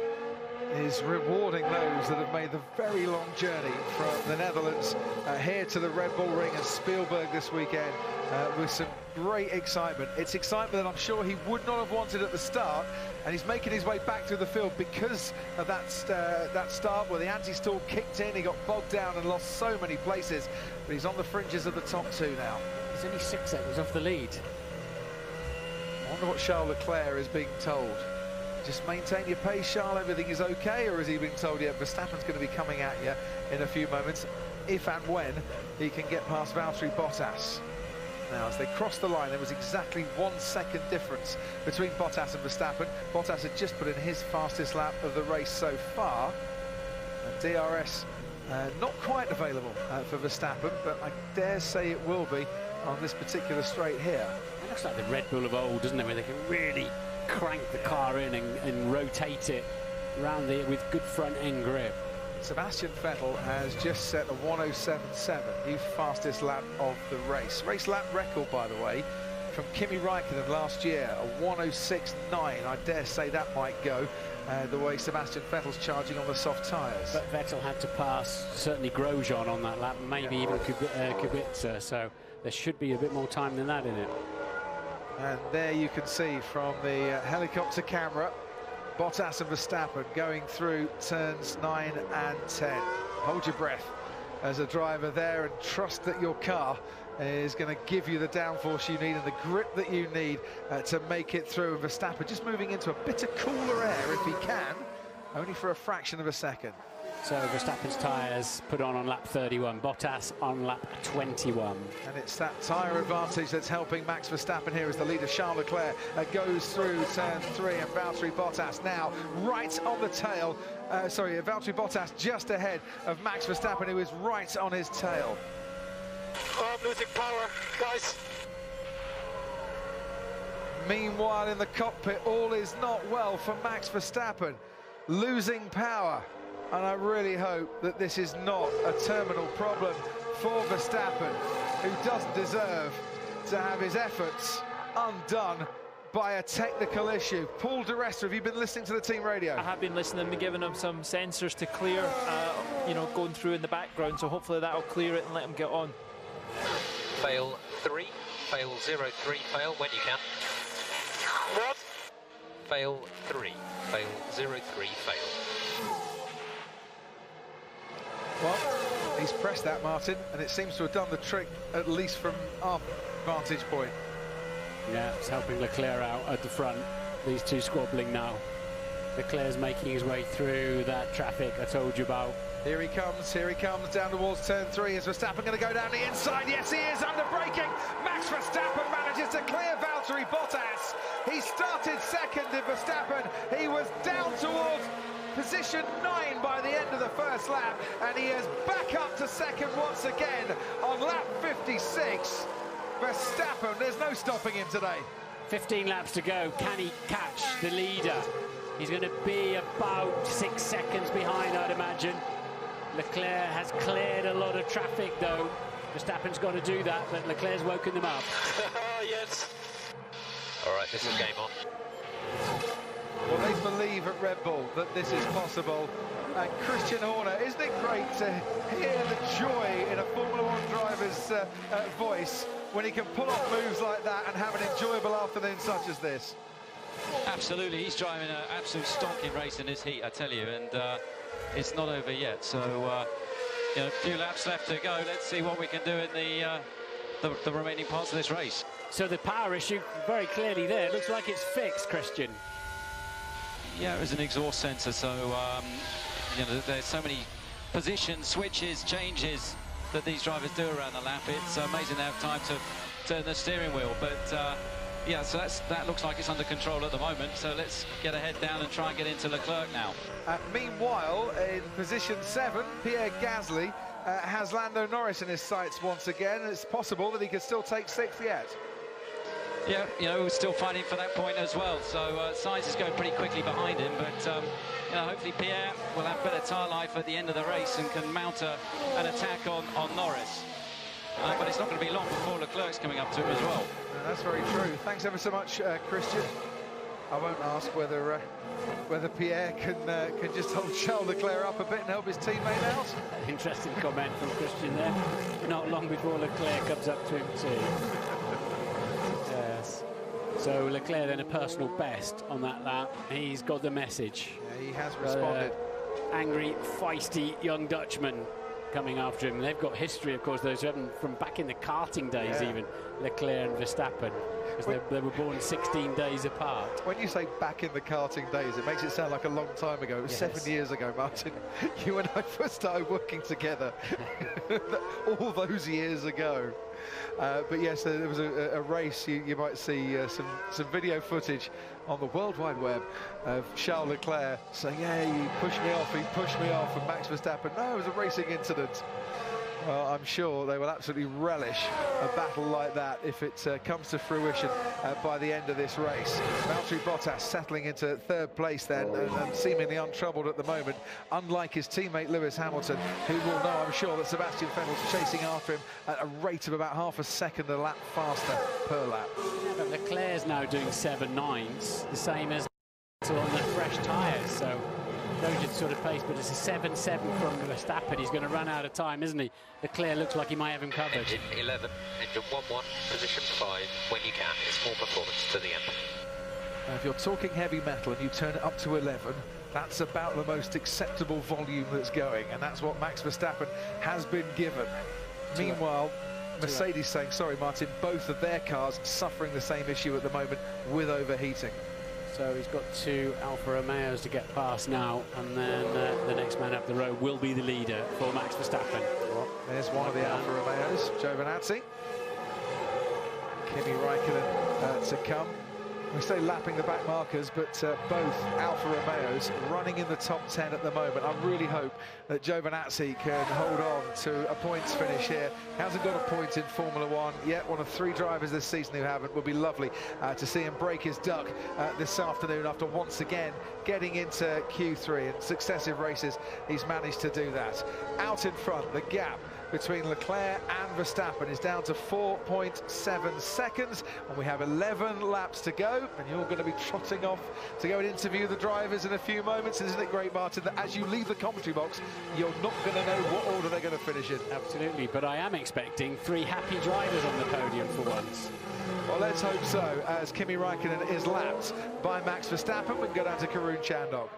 is rewarding those that have made the very long journey from the Netherlands here to the Red Bull Ring and Spielberg this weekend with some great excitement. It's excitement that I'm sure he would not have wanted at the start, and he's making his way back through the field because of that start where the anti-stall kicked in. He got bogged down and lost so many places, but he's on the fringes of the top two now. He's only 6 seconds off the lead. I wonder what Charles Leclerc is being told. Just maintain your pace, Charles, everything is okay, or is he being told, yeah, Verstappen's going to be coming at you in a few moments, if and when he can get past Valtteri Bottas. Now, as they crossed the line, there was exactly 1 second difference between Bottas and Verstappen. Bottas had just put in his fastest lap of the race so far, and DRS not quite available for Verstappen, but I dare say it will be on this particular straight here. It looks like the Red Bull of old, doesn't it, where they can really crank the car in and rotate it around with good front end grip. Sebastian Vettel has just set a 1:07.7, new fastest lap of the race. Race lap record, by the way, from Kimi Raikkonen last year, a 1:06.9. I dare say that might go the way Sebastian Vettel's charging on the soft tyres. But Vettel had to pass certainly Grosjean on that lap, maybe even Kubica, so there should be a bit more time than that in it. And there you can see from the helicopter camera, Bottas and Verstappen going through turns 9 and 10. Hold your breath as a driver there and trust that your car is going to give you the downforce you need and the grip that you need to make it through. And Verstappen just moving into a bit of cooler air if he can, only for a fraction of a second. So Verstappen's tyres put on lap 31, Bottas on lap 21. And it's that tyre advantage that's helping Max Verstappen here as the leader Charles Leclerc goes through turn 3, and Valtteri Bottas now right on the tail. Valtteri Bottas just ahead of Max Verstappen, who is right on his tail. Oh, I'm losing power, guys. Meanwhile, in the cockpit, all is not well for Max Verstappen, losing power. And I really hope that this is not a terminal problem for Verstappen, who doesn't deserve to have his efforts undone by a technical issue. Paul di Resta, have you been listening to the team radio? I have been listening and giving him some sensors to clear, going through in the background, so hopefully that'll clear it and let him get on. Fail 3, fail 0-3, fail when you can. What? Fail 3, fail 0-3, fail. Well, he's pressed that, Martin, and it seems to have done the trick, at least from our vantage point. Yeah, it's helping Leclerc out at the front. These two squabbling now. Leclerc's making his way through that traffic I told you about. Here he comes down towards turn 3. Is Verstappen going to go down the inside? Yes, he is, under braking. Max Verstappen manages to clear Valtteri Bottas. He started second in Verstappen. He was down towards position 9 by the end of the first lap, and he is back up to second once again on lap 56. Verstappen, there's no stopping him today. 15 laps to go. Can he catch the leader? He's going to be about 6 seconds behind, I'd imagine. Leclerc has cleared a lot of traffic, though. Verstappen's got to do that, but Leclerc's woken them up. Yes. All right, this is game on. Well, they believe at Red Bull that this is possible. And Christian Horner, isn't it great to hear the joy in a Formula One driver's voice when he can pull off moves like that and have an enjoyable afternoon such as this? Absolutely, he's driving an absolute stonking race in his heat, I tell you, and it's not over yet. So, a few laps left to go. Let's see what we can do in the remaining parts of this race. So the power issue very clearly there. It looks like it's fixed, Christian. Yeah, it was an exhaust sensor, so there's so many position switches, changes that these drivers do around the lap. It's amazing they have time to turn the steering wheel, but yeah, so that looks like it's under control at the moment. So let's get a head down and try and get into Leclerc now. Meanwhile, in position 7, Pierre Gasly has Lando Norris in his sights once again. It's possible that he could still take 6th yet. Yeah, you know, we're still fighting for that point as well. So Sainz is going pretty quickly behind him, but you know, hopefully Pierre will have better tyre life at the end of the race and can mount an attack on Norris. But it's not going to be long before Leclerc's coming up to him as well. That's very true. Thanks ever so much, Christian. I won't ask whether Pierre can just hold Charles Leclerc up a bit and help his teammate out. Interesting comment from Christian there. Not long before Leclerc comes up to him too. Yes. So Leclerc then a personal best on that lap. He's got the message. Yeah, he has responded. Angry, feisty young Dutchman coming after him. They've got history, of course, those from back in the karting days, even Leclerc and Verstappen, because they were born 16 days apart. When you say back in the karting days, it makes it sound like a long time ago. It was 7 years ago, Martin. You and I first started working together all those years ago. But yes, there was a race. You might see some video footage on the World Wide Web of Charles Leclerc saying, "Yeah, he pushed me off," and Max Verstappen, "No, it was a racing incident." Well, I'm sure they will absolutely relish a battle like that if it comes to fruition by the end of this race. Valtteri Bottas settling into third place then and seemingly untroubled at the moment, unlike his teammate Lewis Hamilton, who will know, I'm sure, that Sebastian Vettel's chasing after him at a rate of about half a second a lap faster per lap. Yeah, but Leclerc's now doing 7.9s, the same as on the fresh tyres, so very good sort of pace, but it's a 7.7 from Verstappen. He's going to run out of time, isn't he? Leclerc looks like he might have him covered. Engine 11, engine 1-1, position 5, when you can. It's full performance to the end. If you're talking heavy metal and you turn it up to 11, that's about the most acceptable volume that's going, and that's what Max Verstappen has been given. Meanwhile, Mercedes saying, sorry Martin, both of their cars suffering the same issue at the moment with overheating. So he's got 2 Alfa Romeos to get past now, and then the next man up the road will be the leader for Max Verstappen. Well, there's one of the Alfa Romeos, Giovinazzi. Kimi Raikkonen to come. We say lapping the back markers, but both Alfa Romeos running in the top 10 at the moment. I really hope that Giovinazzi can hold on to a points finish here. Hasn't got a point in Formula 1 yet. One of 3 drivers this season who haven't. Would be lovely to see him break his duck this afternoon after once again getting into Q3. In successive races, he's managed to do that. Out in front, the gap between Leclerc and Verstappen is down to 4.7 seconds, and we have 11 laps to go, and you're going to be trotting off to go and interview the drivers in a few moments. Isn't it great, Martin, that as you leave the commentary box, you're not going to know what order they're going to finish in? Absolutely, but I am expecting 3 happy drivers on the podium for once. Well, let's hope so, as Kimi Raikkonen is lapped by Max Verstappen. We can go down to Karun Chandok.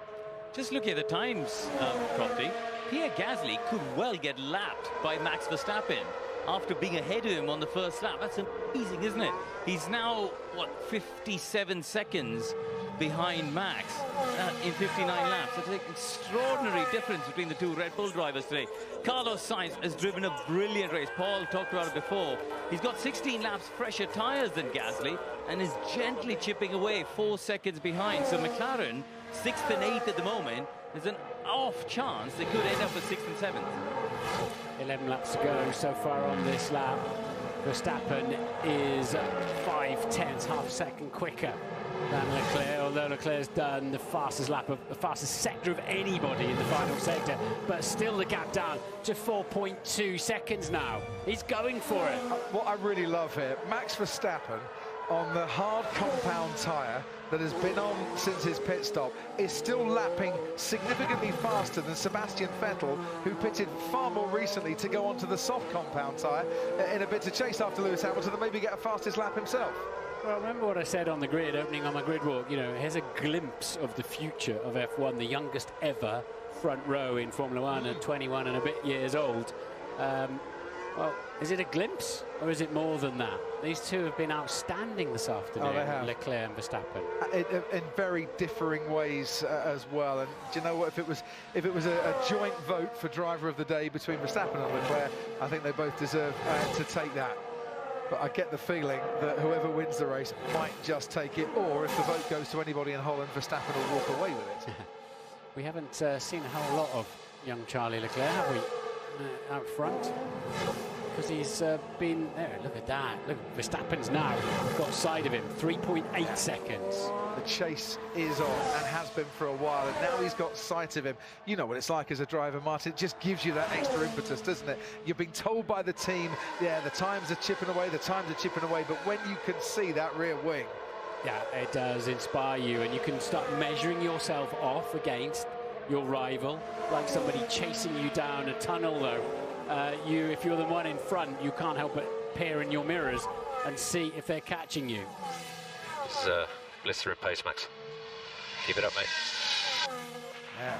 Just look at the times, Crofty. Pierre Gasly could well get lapped by Max Verstappen after being ahead of him on the first lap. That's amazing, isn't it? He's now, what, 57 seconds behind Max in 59 laps. It's an extraordinary difference between the 2 Red Bull drivers today. Carlos Sainz has driven a brilliant race. Paul talked about it before. He's got 16 laps fresher tyres than Gasly and is gently chipping away 4 seconds behind. So McLaren, 6th and 8th at the moment. There's an off chance they could end up with 6th and 7th. 11 laps to go so far on this lap. Verstappen is 5/10, half a second quicker than Leclerc, although Leclerc's done the fastest lap, the fastest sector of anybody in the final sector, but still the gap down to 4.2 seconds now. He's going for it. What I really love here, Max Verstappen on the hard compound tyre that has been on since his pit stop is still lapping significantly faster than Sebastian Vettel, who pitted far more recently to go onto the soft compound tyre in a bit to chase after Lewis Hamilton and maybe get a fastest lap himself. Well, remember what I said on the grid, opening on my grid walk, you know, here's a glimpse of the future of F1, the youngest ever front row in Formula 1 at 21 and a bit years old. Well, is it a glimpse or is it more than that? These 2 have been outstanding this afternoon, Leclerc and Verstappen. In very differing ways as well. And do you know what? If it was a joint vote for driver of the day between Verstappen and Leclerc, I think they both deserve to take that. But I get the feeling that whoever wins the race might just take it, or if the vote goes to anybody in Holland, Verstappen will walk away with it. We haven't seen a whole lot of young Charlie Leclerc, have we? Out front. because he's been there. Look at that. Look, Verstappen's now got sight of him. 3.8 seconds. The chase is on and has been for a while, and now he's got sight of him. You know what it's like as a driver, Martin. It just gives you that extra impetus, doesn't it? You're being told by the team, yeah, the times are chipping away, but when you can see that rear wing, yeah, it does inspire you, and you can start measuring yourself off against your rival, like somebody chasing you down a tunnel, though. If you're the one in front, you can't help but peer in your mirrors and see if they're catching you. This is blistering pace, Max. Keep it up, mate. Yeah.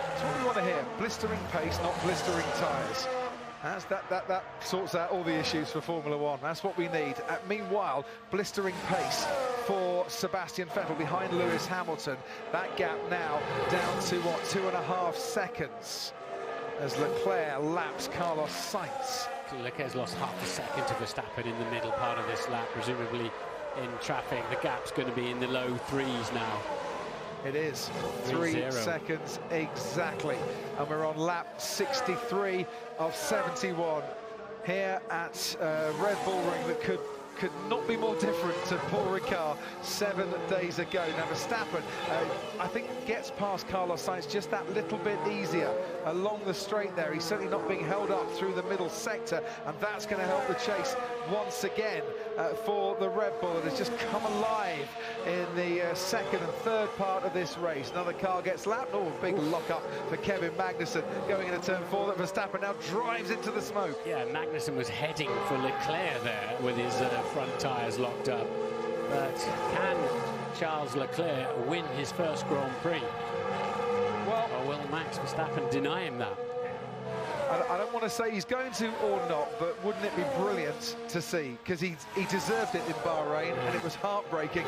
That's what we want to hear. Blistering pace, not blistering tyres. That sorts out all the issues for Formula One. That's what we need. Meanwhile, blistering pace for Sebastian Vettel behind Lewis Hamilton. That gap now down to, what, 2.5 seconds as Leclerc laps Carlos Sainz. Leclerc's lost half a second to Verstappen in the middle part of this lap, presumably in traffic. The gap's going to be in the low 3s now. It is 3 seconds exactly, and we're on lap 63 of 71 here at Red Bull Ring. That could not be more different to Paul Ricard 7 days ago. Now Verstappen, I think, gets past Carlos Sainz just that little bit easier along the straight there. He's certainly not being held up through the middle sector, and that's going to help the chase once again for the Red Bull. It has just come alive in the second and third part of this race. Another car gets lapped. Oh, big lock-up for Kevin Magnussen going into turn 4. That Verstappen now drives into the smoke. Yeah, Magnussen was heading for Leclerc there with his front tyres locked up. But can Charles Leclerc win his first Grand Prix? Well, or will Max Verstappen deny him that? I don't want to say he's going to or not, but wouldn't it be brilliant to see? Because he deserved it in Bahrain, and it was heartbreaking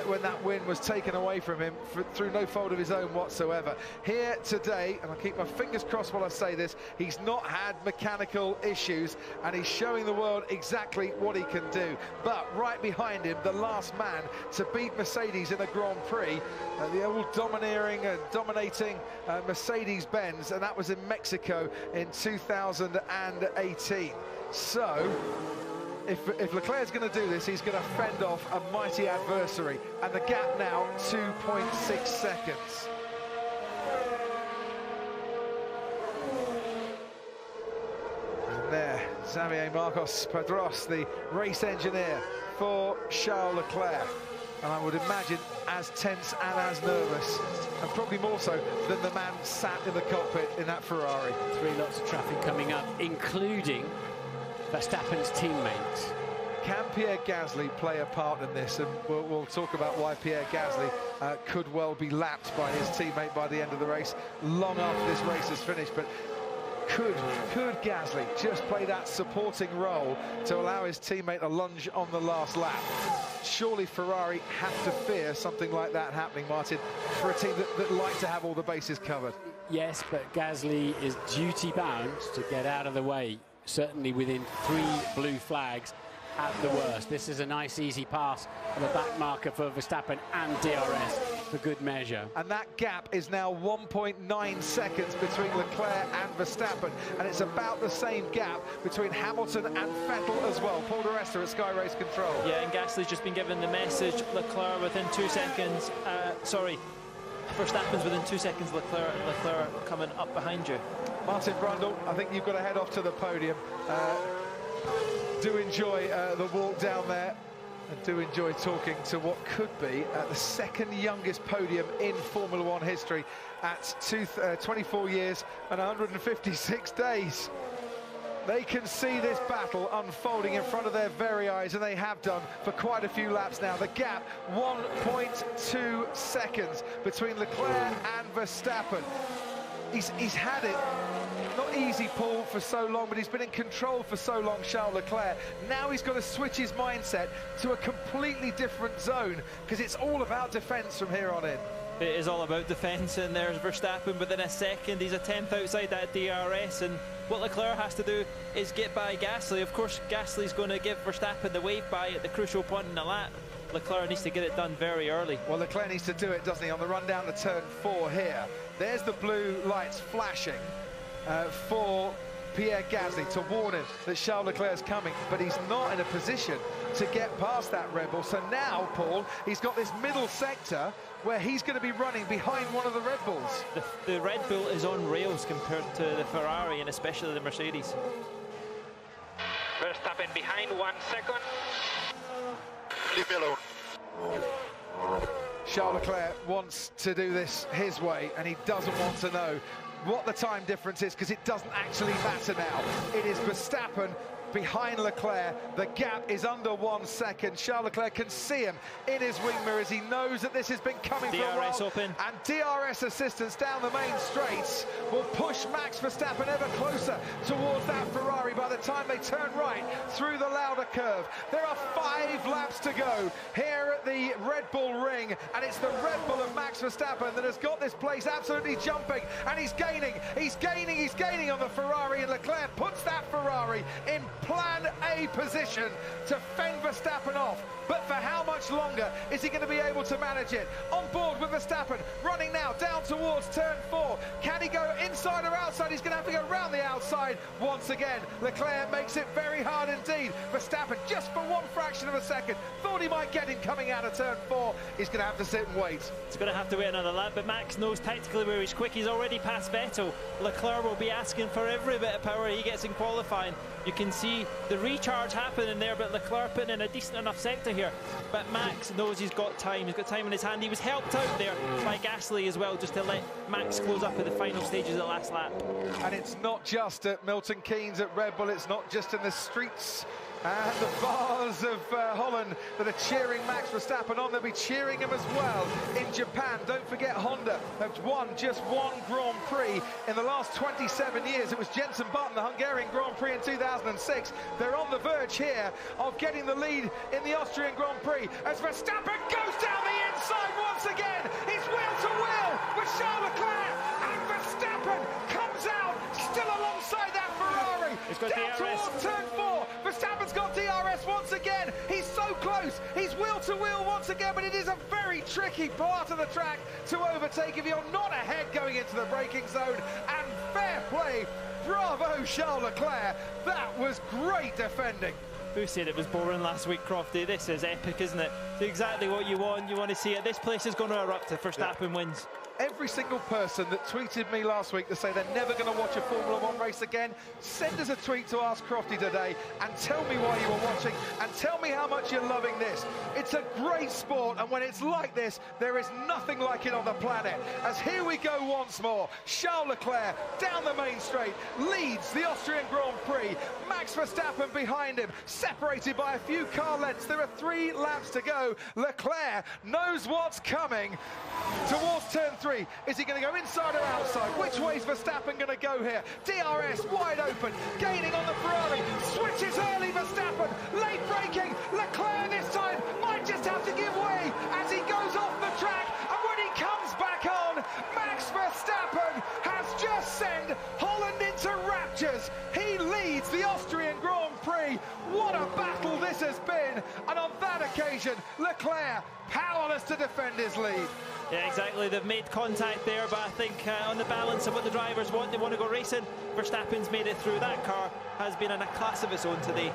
when that win was taken away from him through no fault of his own whatsoever. Here today, and I'll keep my fingers crossed while I say this, he's not had mechanical issues, and he's showing the world exactly what he can do. But right behind him, the last man to beat Mercedes in a Grand Prix, the old dominating Mercedes-Benz, and that was in Mexico in 2018. So if Leclerc's going to do this, he's going to fend off a mighty adversary, and the gap now 2.6 seconds. And there, Xavier Marcos Pedros, the race engineer for Charles Leclerc, and I would imagine as tense and as nervous, and probably more so than the man sat in the cockpit in that Ferrari. 3 lots of traffic coming up, including Verstappen's teammates. Can Pierre Gasly play a part in this? And we'll talk about why Pierre Gasly could well be lapped by his teammate by the end of the race, long after this race is finished. But could Gasly just play that supporting role to allow his teammate a lunge on the last lap? Surely Ferrari have to fear something like that happening, Martin, for a team that like to have all the bases covered. Yes, but Gasly is duty-bound to get out of the way, certainly within 3 blue flags at the worst. This is a nice, easy pass of a back marker for Verstappen and DRS for good measure. And that gap is now 1.9 seconds between Leclerc and Verstappen, and it's about the same gap between Hamilton and Vettel as well. Paul di Resta at Sky Race Control. Yeah, and Gasly's just been given the message. Leclerc within 2 seconds. Verstappen's within 2 seconds. Leclerc coming up behind you. Martin Brundle, I think you've got to head off to the podium. Do enjoy the walk down there, and do enjoy talking to what could be the second youngest podium in Formula One history at 24 years and 156 days. They can see this battle unfolding in front of their very eyes, and they have done for quite a few laps now. The gap, 1.2 seconds between Leclerc and Verstappen. He's had it, not easy, Paul, for so long, but he's been in control for so long, Charles Leclerc. Now he's got to switch his mindset to a completely different zone, because it's all about defence from here on in. It is all about defence, and there's Verstappen within a second. He's a 10th outside that DRS, and what Leclerc has to do is get by Gasly. Of course, Gasly's going to give Verstappen the wave by at the crucial point in the lap. Leclerc needs to get it done very early. Well, Leclerc needs to do it, doesn't he, on the run down to turn 4 here. There's the blue lights flashing for Pierre Gasly to warn him that Charles Leclerc's coming, but he's not in a position to get past that Red Bull. So now, Paul, he's got this middle sector where he's going to be running behind one of the Red Bulls. The Red Bull is on rails compared to the Ferrari and especially the Mercedes. Verstappen behind, 1 second. Leave me alone. Charles Leclerc wants to do this his way, and he doesn't want to know what the time difference is, because it doesn't actually matter now. It is Verstappen behind Leclerc. The gap is under 1 second. Charles Leclerc can see him in his wing mirrors. He knows that this has been coming for a while. DRS open. And DRS assistance down the main straights will push Max Verstappen ever closer towards that Ferrari by the time they turn right through the Lauda curve. There are 5 laps to go here at the Red Bull Ring, and it's the Red Bull of Max Verstappen that has got this place absolutely jumping, and he's gaining on the Ferrari, and Leclerc puts that Ferrari in Plan A position to fend Verstappen off. But for how much longer is he going to be able to manage it? On board with Verstappen, running now down towards turn 4. Can he go inside or outside? He's going to have to go round the outside once again. Leclerc makes it very hard indeed. Verstappen, just for 1 fraction of a second, thought he might get him coming out of turn 4. He's going to have to sit and wait. He's going to have to wait another lap, but Max knows tactically where he's quick. He's already past Vettel. Leclerc will be asking for every bit of power he gets in qualifying. You can see the recharge happening there, but Leclerc putting in a decent enough sector here. But Max knows he's got time. He's got time in his hand. He was helped out there by Gasly as well, just to let Max close up at the final stages of the last lap. And it's not just at Milton Keynes at Red Bull. It's not just in the streets and the bars of Holland that are cheering Max Verstappen on. They'll be cheering him as well in Japan. Don't forget, Honda have won just 1 Grand Prix in the last 27 years. It was Jenson Button, the Hungarian Grand Prix in 2006. They're on the verge here of getting the lead in the Austrian Grand Prix as Verstappen goes down the inside once again. It's wheel to wheel with Charles Leclerc, and Verstappen comes out still alongside that Ferrari. He's got down DRS. towards turn 4. Verstappen's got DRS once again. He's so close. He's wheel to wheel once again, but it is a very tricky part of the track to overtake if you're not ahead going into the braking zone. And fair play. Bravo, Charles Leclerc. That was great defending. Who said it was boring last week, Crofty? This is epic, isn't it? It's exactly what you want. You want to see it. This place is going to erupt if Verstappen wins. Every single person that tweeted me last week to say they're never going to watch a Formula 1 race again, send us a tweet to Ask Crofty today and tell me why you were watching and tell me how much you're loving this. It's a great sport, and when it's like this, there is nothing like it on the planet. As here we go once more, Charles Leclerc down the main straight, leads the Austrian Grand Prix. Max Verstappen behind him, separated by a few car lengths. There are 3 laps to go. Leclerc knows what's coming towards turn 3. Is he going to go inside or outside? Which way is Verstappen going to go here? DRS wide open, gaining on the Ferrari, switches early Verstappen, late braking. Leclerc this time might just have to give way as he goes off the track, and when he comes back on, Max Verstappen has just sent Holland into raptures. He leads the Austrian Grand Prix. What a battle this has been, and on that occasion Leclerc powerless to defend his lead. Yeah, exactly. They've made contact there, but I think on the balance of what the drivers want, they want to go racing. Verstappen's made it through. That car has been in a class of its own today.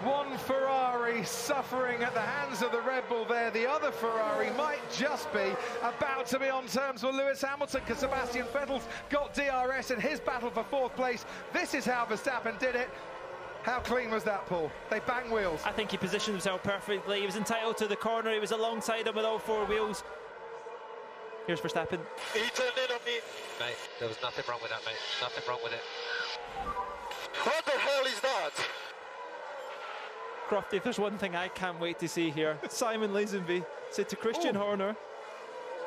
One Ferrari suffering at the hands of the Red Bull there. The other Ferrari might just be about to be on terms with Lewis Hamilton, because Sebastian Vettel's got DRS in his battle for 4th place. This is how Verstappen did it. How clean was that, Paul? They bang wheels. I think he positioned himself perfectly. He was entitled to the corner. He was alongside him with all 4 wheels. Here's Verstappen. He turned in on me. Mate, there was nothing wrong with that, mate. Nothing wrong with it. What the hell is that? Crofty, if there's one thing I can't wait to see here, Simon Lazenby said to Christian Horner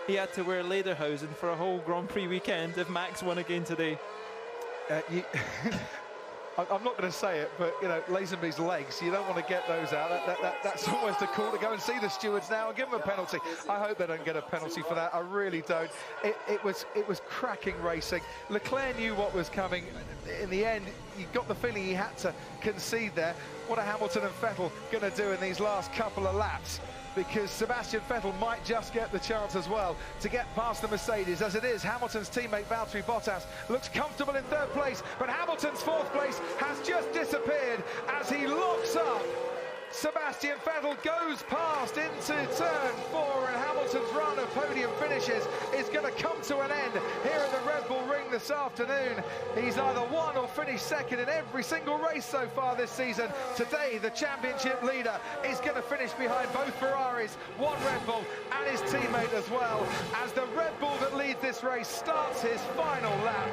he had to wear lederhosen for a whole Grand Prix weekend if Max won again today. I'm not going to say it, but, you know, Lazenby's legs, you don't want to get those out. That's almost a call to go and see the stewards now and give them a penalty. I hope they don't get a penalty for that. I really don't. It was cracking racing. Leclerc knew what was coming. In the end, you got the feeling he had to concede there. What are Hamilton and Vettel going to do in these last couple of laps? because Sebastian Vettel might just get the chance as well to get past the Mercedes. As it is, Hamilton's teammate Valtteri Bottas looks comfortable in third place, but Hamilton's fourth place has just disappeared as he locks up. Sebastian Vettel goes past into turn 4, and Hamilton's run of podium finishes is going to come to an end here at the Red Bull Ring this afternoon. He's either won or finished second in every single race so far this season. Today, the championship leader is going to finish behind both Ferraris, one Red Bull and his teammate as well, as the Red Bull that leads this race starts his final lap.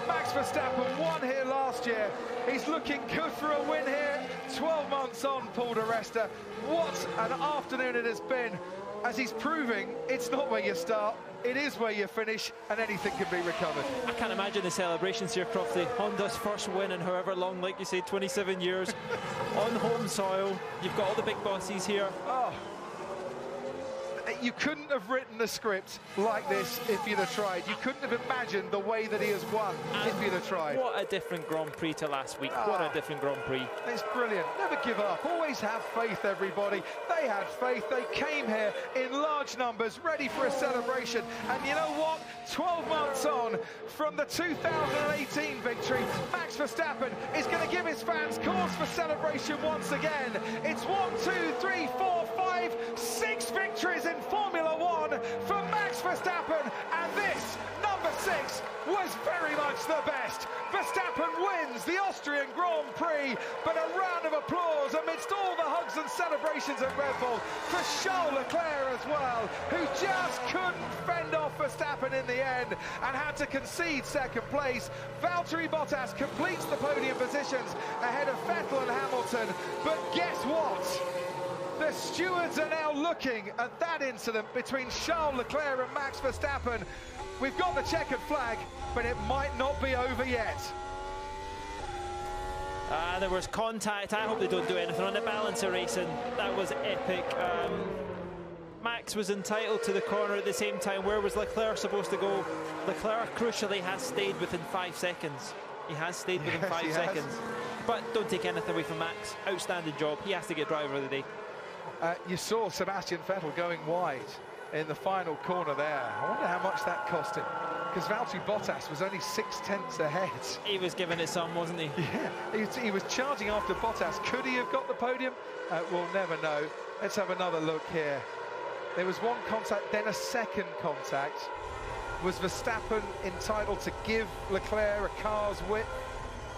Max Verstappen won here last year. He's looking good for a win here. 12 months on, Paul de Resta. What an afternoon it has been, as he's proving it's not where you start, it is where you finish, and anything can be recovered. I can't imagine the celebrations here, Crofty. Honda's first win in however long, like you say, 27 years, on home soil. You've got all the big bosses here. Oh. You couldn't have written a script like this if you'd have tried. You couldn't have imagined the way that he has won if you'd have tried. What a different Grand Prix to last week. What a different Grand Prix. It's brilliant. Never give up. Always have faith, everybody. They had faith. They came here in large numbers, ready for a celebration. And you know what? 12 months on from the 2018 victory, Max Verstappen is going to give his fans cause for celebration once again. It's 1, 2, 3, 4, 5, 6 victories in Formula One for Max Verstappen, and this, number 6, was very much the best. Verstappen wins the Austrian Grand Prix, but a round of applause amidst all the hugs and celebrations at Red Bull for Charles Leclerc as well, who just couldn't fend off Verstappen in the end and had to concede second place. Valtteri Bottas completes the podium positions ahead of Vettel and Hamilton, but guess what? The stewards are now looking at that incident between Charles Leclerc and Max Verstappen. We've got the checkered flag, but it might not be over yet. There was contact. I hope they don't do anything on the balance of racing. That was epic. Max was entitled to the corner at the same time. Where was Leclerc supposed to go? Leclerc, crucially, has stayed within 5 seconds. He has stayed within 5 seconds. But don't take anything away from Max. Outstanding job. He has to get driver of the day. You saw Sebastian Vettel going wide in the final corner there. I wonder how much that cost him, because Valtteri Bottas was only 0.6 ahead. He was giving it some, wasn't he? Yeah, he was charging after Bottas. Could he have got the podium? We'll never know. Let's have another look here. There was one contact, then a second contact. Was Verstappen entitled to give Leclerc a car's width,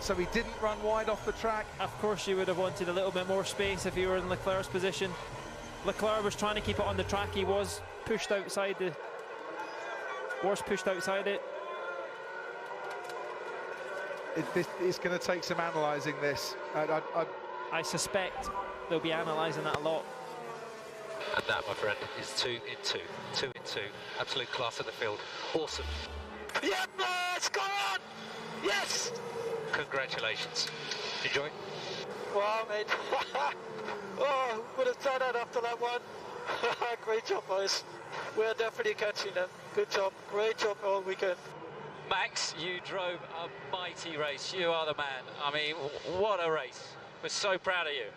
so he didn't run wide off the track? Of course you would have wanted a little bit more space if you were in Leclerc's position. Leclerc was trying to keep it on the track. He was pushed outside it. It's going to take some analysing this. I suspect they'll be analysing that a lot. And that, my friend, is 2 in 2. 2 in 2. Absolute class of the field. Awesome. Yeah, it's gone! Yes! Congratulations. Enjoy. Wow, mate. Oh, would have done that after that one. Great job, boys. We're definitely catching them. Good job. Great job all weekend. Max, you drove a mighty race. You are the man. I mean, what a race. We're so proud of you.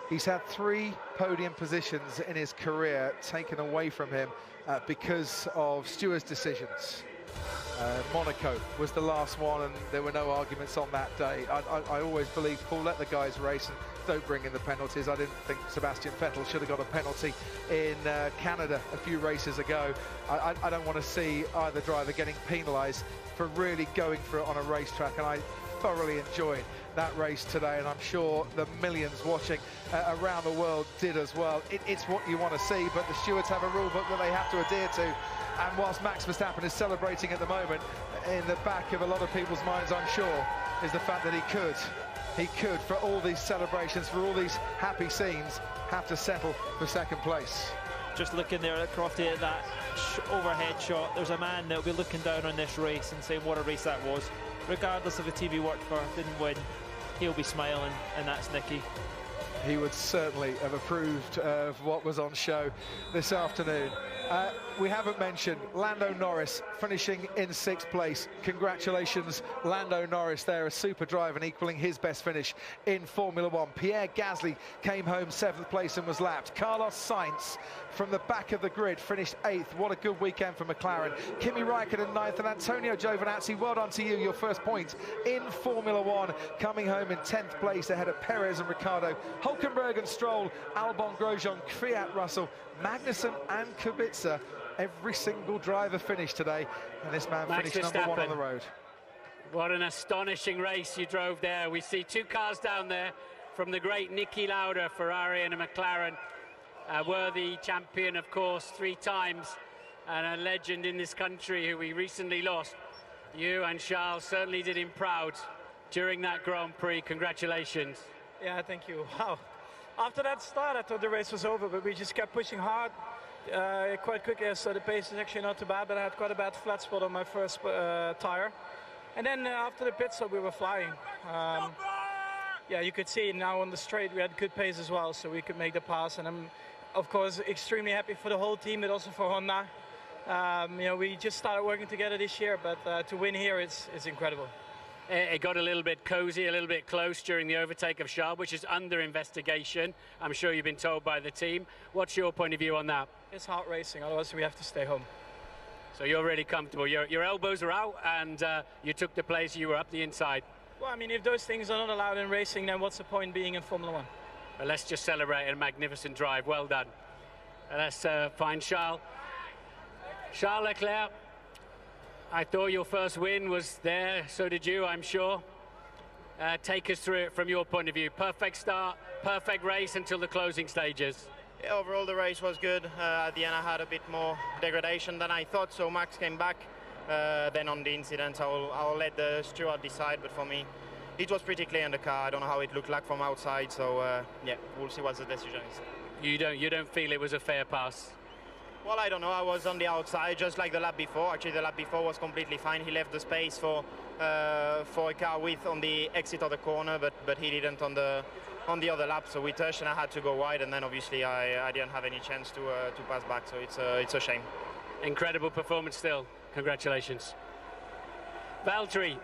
He's had 3 podium positions in his career taken away from him because of stewards' decisions. Monaco was the last one, and there were no arguments on that day. I always believe, Paul, let the guys race and don't bring in the penalties. I didn't think Sebastian Vettel should have got a penalty in Canada a few races ago. I don't want to see either driver getting penalised for really going for it on a racetrack, and I thoroughly enjoyed that race today, and I'm sure the millions watching around the world did as well. It's what you want to see, but the stewards have a rule book that they have to adhere to. And whilst Max Verstappen is celebrating at the moment, in the back of a lot of people's minds, I'm sure, is the fact that he could, for all these celebrations, for all these happy scenes, have to settle for second place. Just looking there at Crofty at that overhead shot, there's a man that'll be looking down on this race and saying what a race that was. Regardless of the team he worked for, didn't win, he'll be smiling, and that's Nicky. He would certainly have approved of what was on show this afternoon. we haven't mentioned Lando Norris finishing in 6th place. Congratulations, Lando Norris there, a super drive and equaling his best finish in Formula One. Pierre Gasly came home 7th place and was lapped. Carlos Sainz from the back of the grid finished 8th. What a good weekend for McLaren. Kimi Raikkonen 9th and Antonio Giovinazzi, well done to you, your first point in Formula One, coming home in 10th place ahead of Perez and Ricciardo. Hülkenberg and Stroll, Albon, Grosjean, Kvyat, Russell, Magnussen and Kubica. Every single driver finished today, and this man finished number 1 on the road. What an astonishing race you drove there. We see 2 cars down there from the great Niki Lauda, Ferrari and a McLaren. A worthy champion, of course, 3 times, and a legend in this country who we recently lost. You and Charles certainly did him proud during that Grand Prix. Congratulations. Yeah, thank you. Wow. After that start, I thought the race was over, but we just kept pushing hard quite quickly. So the pace is actually not too bad, but I had quite a bad flat spot on my first tire. And then after the pit stop, we were flying. Yeah, you could see now on the straight we had good pace as well, so we could make the pass. And I'm, of course, extremely happy for the whole team, but also for Honda. You know, we just started working together this year, but to win here, it's incredible. It got a little bit cozy, a little bit close during the overtake of Charles, which is under investigation. I'm sure you've been told by the team. What's your point of view on that? It's hard racing, otherwise we have to stay home. So you're really comfortable. Your elbows are out, and you took the place. You were up the inside. Well, I mean, if those things are not allowed in racing, then what's the point being in Formula One? Well, let's just celebrate a magnificent drive. Well done. Let's find Charles. Charles Leclerc, I thought your first win was there. So did you, I'm sure. Take us through it from your point of view. Perfect start, perfect race until the closing stages. Yeah, overall the race was good. At the end I had a bit more degradation than I thought, so Max came back. Then on the incident I'll let the steward decide, but for me it was pretty clear in the car. I don't know how it looked like from outside, so yeah, we'll see what the decision is. You don't feel it was a fair pass? Well, I don't know. I was on the outside just like the lap before. Actually the lap before was completely fine. He left the space for a car width on the exit of the corner, but he didn't on the other lap, so we touched and I had to go wide, and then obviously I didn't have any chance to pass back, so it's a shame. Incredible performance still. Congratulations. Valtteri,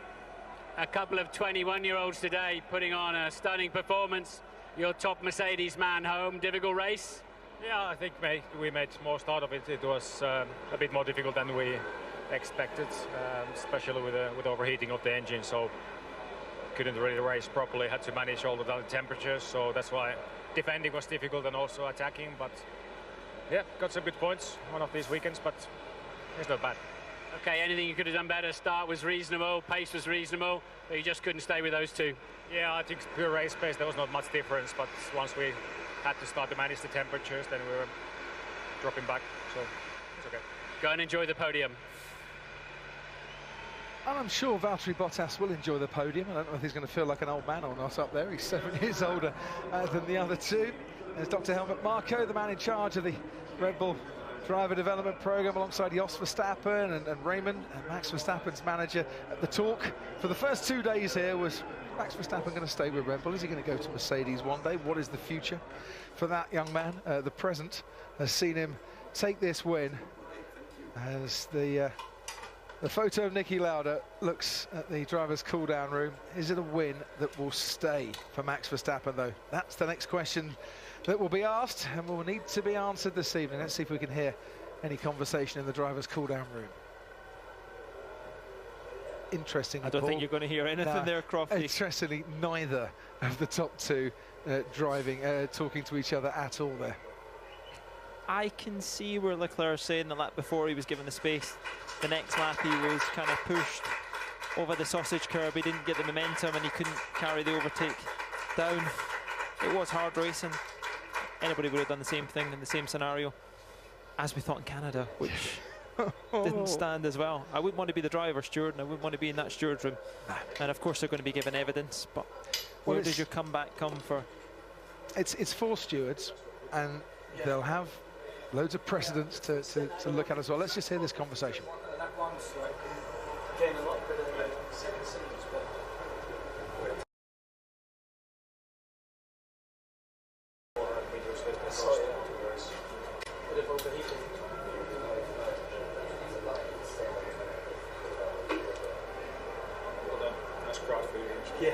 a couple of 21-year-olds today putting on a stunning performance. Your top Mercedes man home. Difficult race? Yeah, I think we made most out of it. It was a bit more difficult than we expected, especially with the overheating of the engine, so couldn't really race properly, had to manage all the temperatures, so that's why defending was difficult and also attacking, but yeah, got some good points one of these weekends, but it's not bad. Okay, anything you could have done better? Start was reasonable, pace was reasonable, but you just couldn't stay with those 2. Yeah, I think pure race pace, there was not much difference, but once we had to start to manage the temperatures, then we were dropping back, so it's okay. Go and enjoy the podium. And I'm sure Valtteri Bottas will enjoy the podium. I don't know if he's going to feel like an old man or not up there. He's 7 years older than the other 2. There's Dr. Helmut Marko, the man in charge of the Red Bull driver development program, alongside Jos Verstappen and Raymond, and Max Verstappen's manager. The talk for the first 2 days here was, Max Verstappen going to stay with Red Bull? Is he going to go to Mercedes one day? What is the future for that young man? The present has seen him take this win as the photo of Niki Lauda looks at the driver's cool-down room. Is it a win that will stay for Max Verstappen, though? That's the next question that will be asked and will need to be answered this evening. Let's see if we can hear any conversation in the driver's cool-down room. Interesting. I don't think you're going to hear anything there, Crofty. Interestingly, neither of the top 2 talking to each other at all there. I can see where Leclerc saying the lap before he was given the space. The next lap he was kind of pushed over the sausage curb. He didn't get the momentum and he couldn't carry the overtake down. It was hard racing. Anybody would have done the same thing in the same scenario, as we thought in Canada, which didn't stand as well. I wouldn't want to be the driver, steward, and I wouldn't want to be in that steward room. And of course they're going to be given evidence, but where does your comeback come for? It's 4 stewards, and they'll have loads of precedents to look at as well. Let's just hear this conversation. Yeah.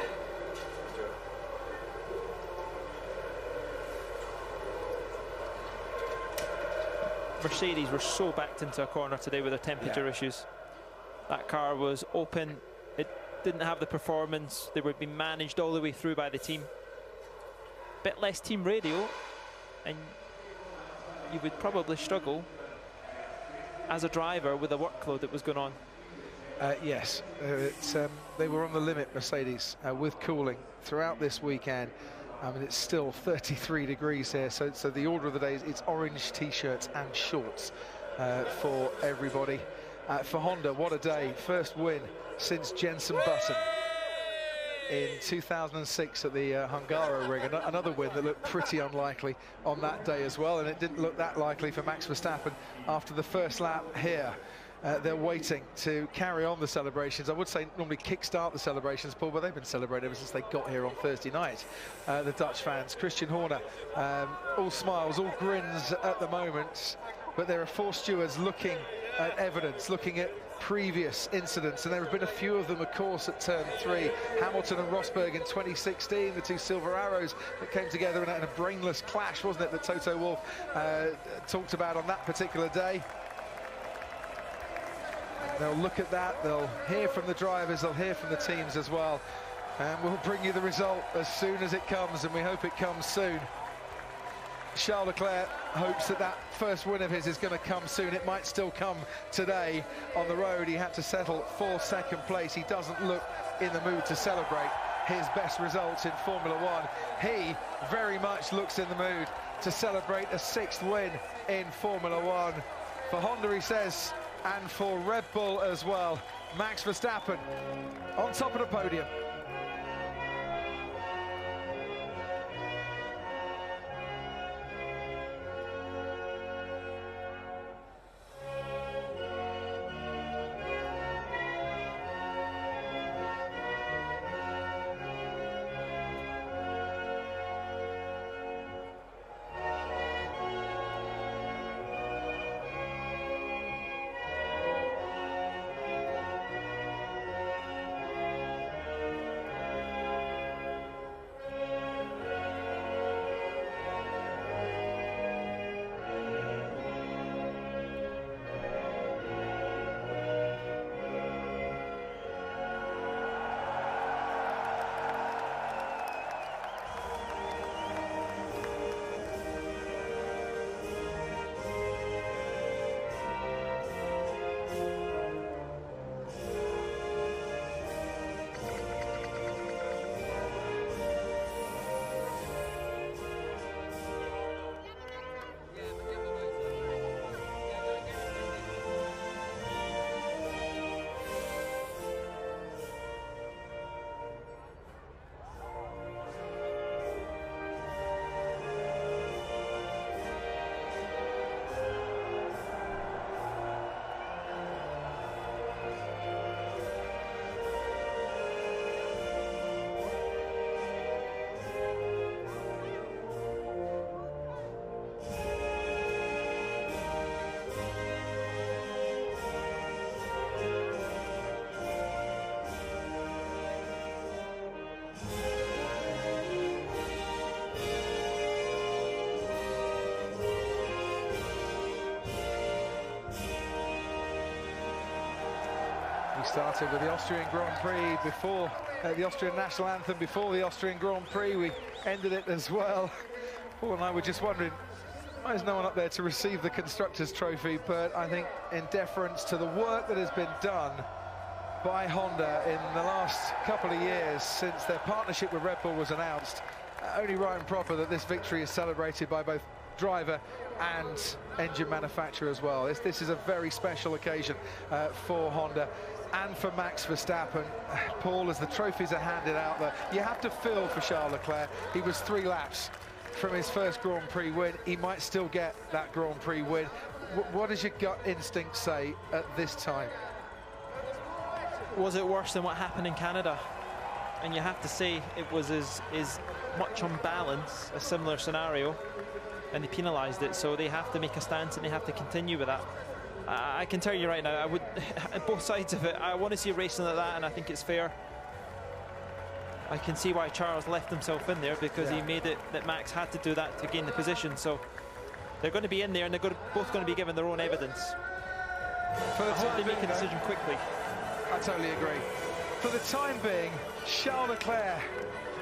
Mercedes were so backed into a corner today with their temperature issues. That car was open. It didn't have the performance. They were being managed all the way through by the team. Bit less team radio, and you would probably struggle as a driver with the workload that was going on. Yes, they were on the limit, Mercedes, with cooling throughout this weekend. I mean, it's still 33 degrees here, so the order of the day is it's orange t-shirts and shorts for everybody. For Honda, what a day. First win since Jenson Button in 2006 at the Hungaroring. Another win that looked pretty unlikely on that day as well, and it didn't look that likely for Max Verstappen after the first lap here. They're waiting to carry on the celebrations. I would say normally kickstart the celebrations, Paul, but they've been celebrating ever since they got here on Thursday night. The Dutch fans, Christian Horner, all smiles, all grins at the moment, but there are 4 stewards looking at evidence, looking at previous incidents, and there have been a few of them, of course, at turn 3. Hamilton and Rosberg in 2016, the 2 Silver Arrows that came together in a brainless clash, wasn't it, that Toto Wolff talked about on that particular day. They'll look at that, they'll hear from the drivers, they'll hear from the teams as well, and we'll bring you the result as soon as it comes, and we hope it comes soon. Charles Leclerc hopes that that first win of his is going to come soon. It might still come today. On the road, he had to settle for second place. He doesn't look in the mood to celebrate his best results in Formula One. He very much looks in the mood to celebrate a 6th win in Formula One. For Honda, he says, and for Red Bull as well. Max Verstappen on top of the podium. We started with the Austrian Grand Prix before the Austrian national anthem, before the Austrian Grand Prix. We ended it as well. Paul and I were just wondering, why is no one up there to receive the Constructors' Trophy? But I think in deference to the work that has been done by Honda in the last couple of years since their partnership with Red Bull was announced, only right and proper that this victory is celebrated by both driver and engine manufacturer as well. This is a very special occasion for Honda and for Max Verstappen. Paul, as the trophies are handed out there, you have to feel for Charles Leclerc. He was 3 laps from his first Grand Prix win. He might still get that Grand Prix win. What does your gut instinct say at this time? Was it worse than what happened in Canada? And you have to say it was as much on balance a similar scenario, and they penalised it, so they have to make a stance and they have to continue with that. I can tell you right now, I would, both sides of it, I want to see a racing like that, and I think it's fair. I can see why Charles left himself in there, because he made it that Max had to do that to gain the position. So they're going to be in there, and they're both going to be given their own evidence. For the time they make a decision quickly. I totally agree. For the time being, Charles Leclerc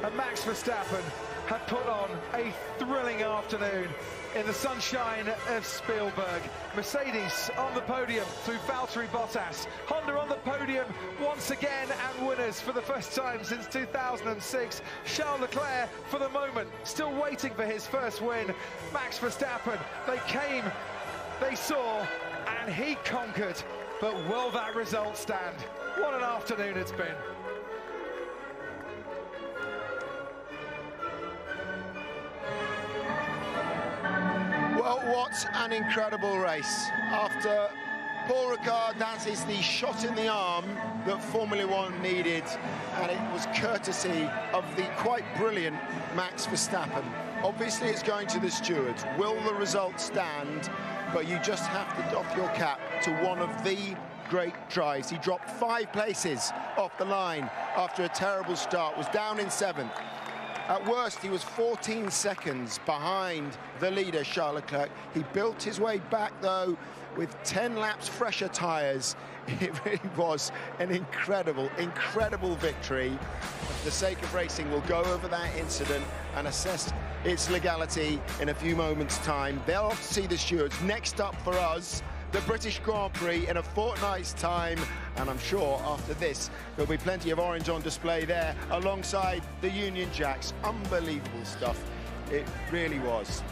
and Max Verstappen have put on a thrilling afternoon in the sunshine of Spielberg. Mercedes on the podium through Valtteri Bottas. Honda on the podium once again, and winners for the first time since 2006. Charles Leclerc, for the moment, still waiting for his first win. Max Verstappen, they came, they saw, and he conquered. But will that result stand? What an afternoon it's been. Well, what an incredible race. After Paul Ricard, that is the shot in the arm that Formula One needed, and it was courtesy of the quite brilliant Max Verstappen. Obviously, it's going to the stewards. Will the result stand? But you just have to doff your cap to one of the great drives. He dropped 5 places off the line after a terrible start, was down in 7th. At worst, he was 14 seconds behind the leader, Charles Leclerc. He built his way back, though, with 10 laps fresher tyres. It really was an incredible, incredible victory. For the sake of racing, we'll go over that incident and assess its legality in a few moments' time. They'll off to see the stewards. Next up for us, the British Grand Prix in a fortnight's time, and I'm sure after this there'll be plenty of orange on display there alongside the Union Jacks. Unbelievable stuff, it really was.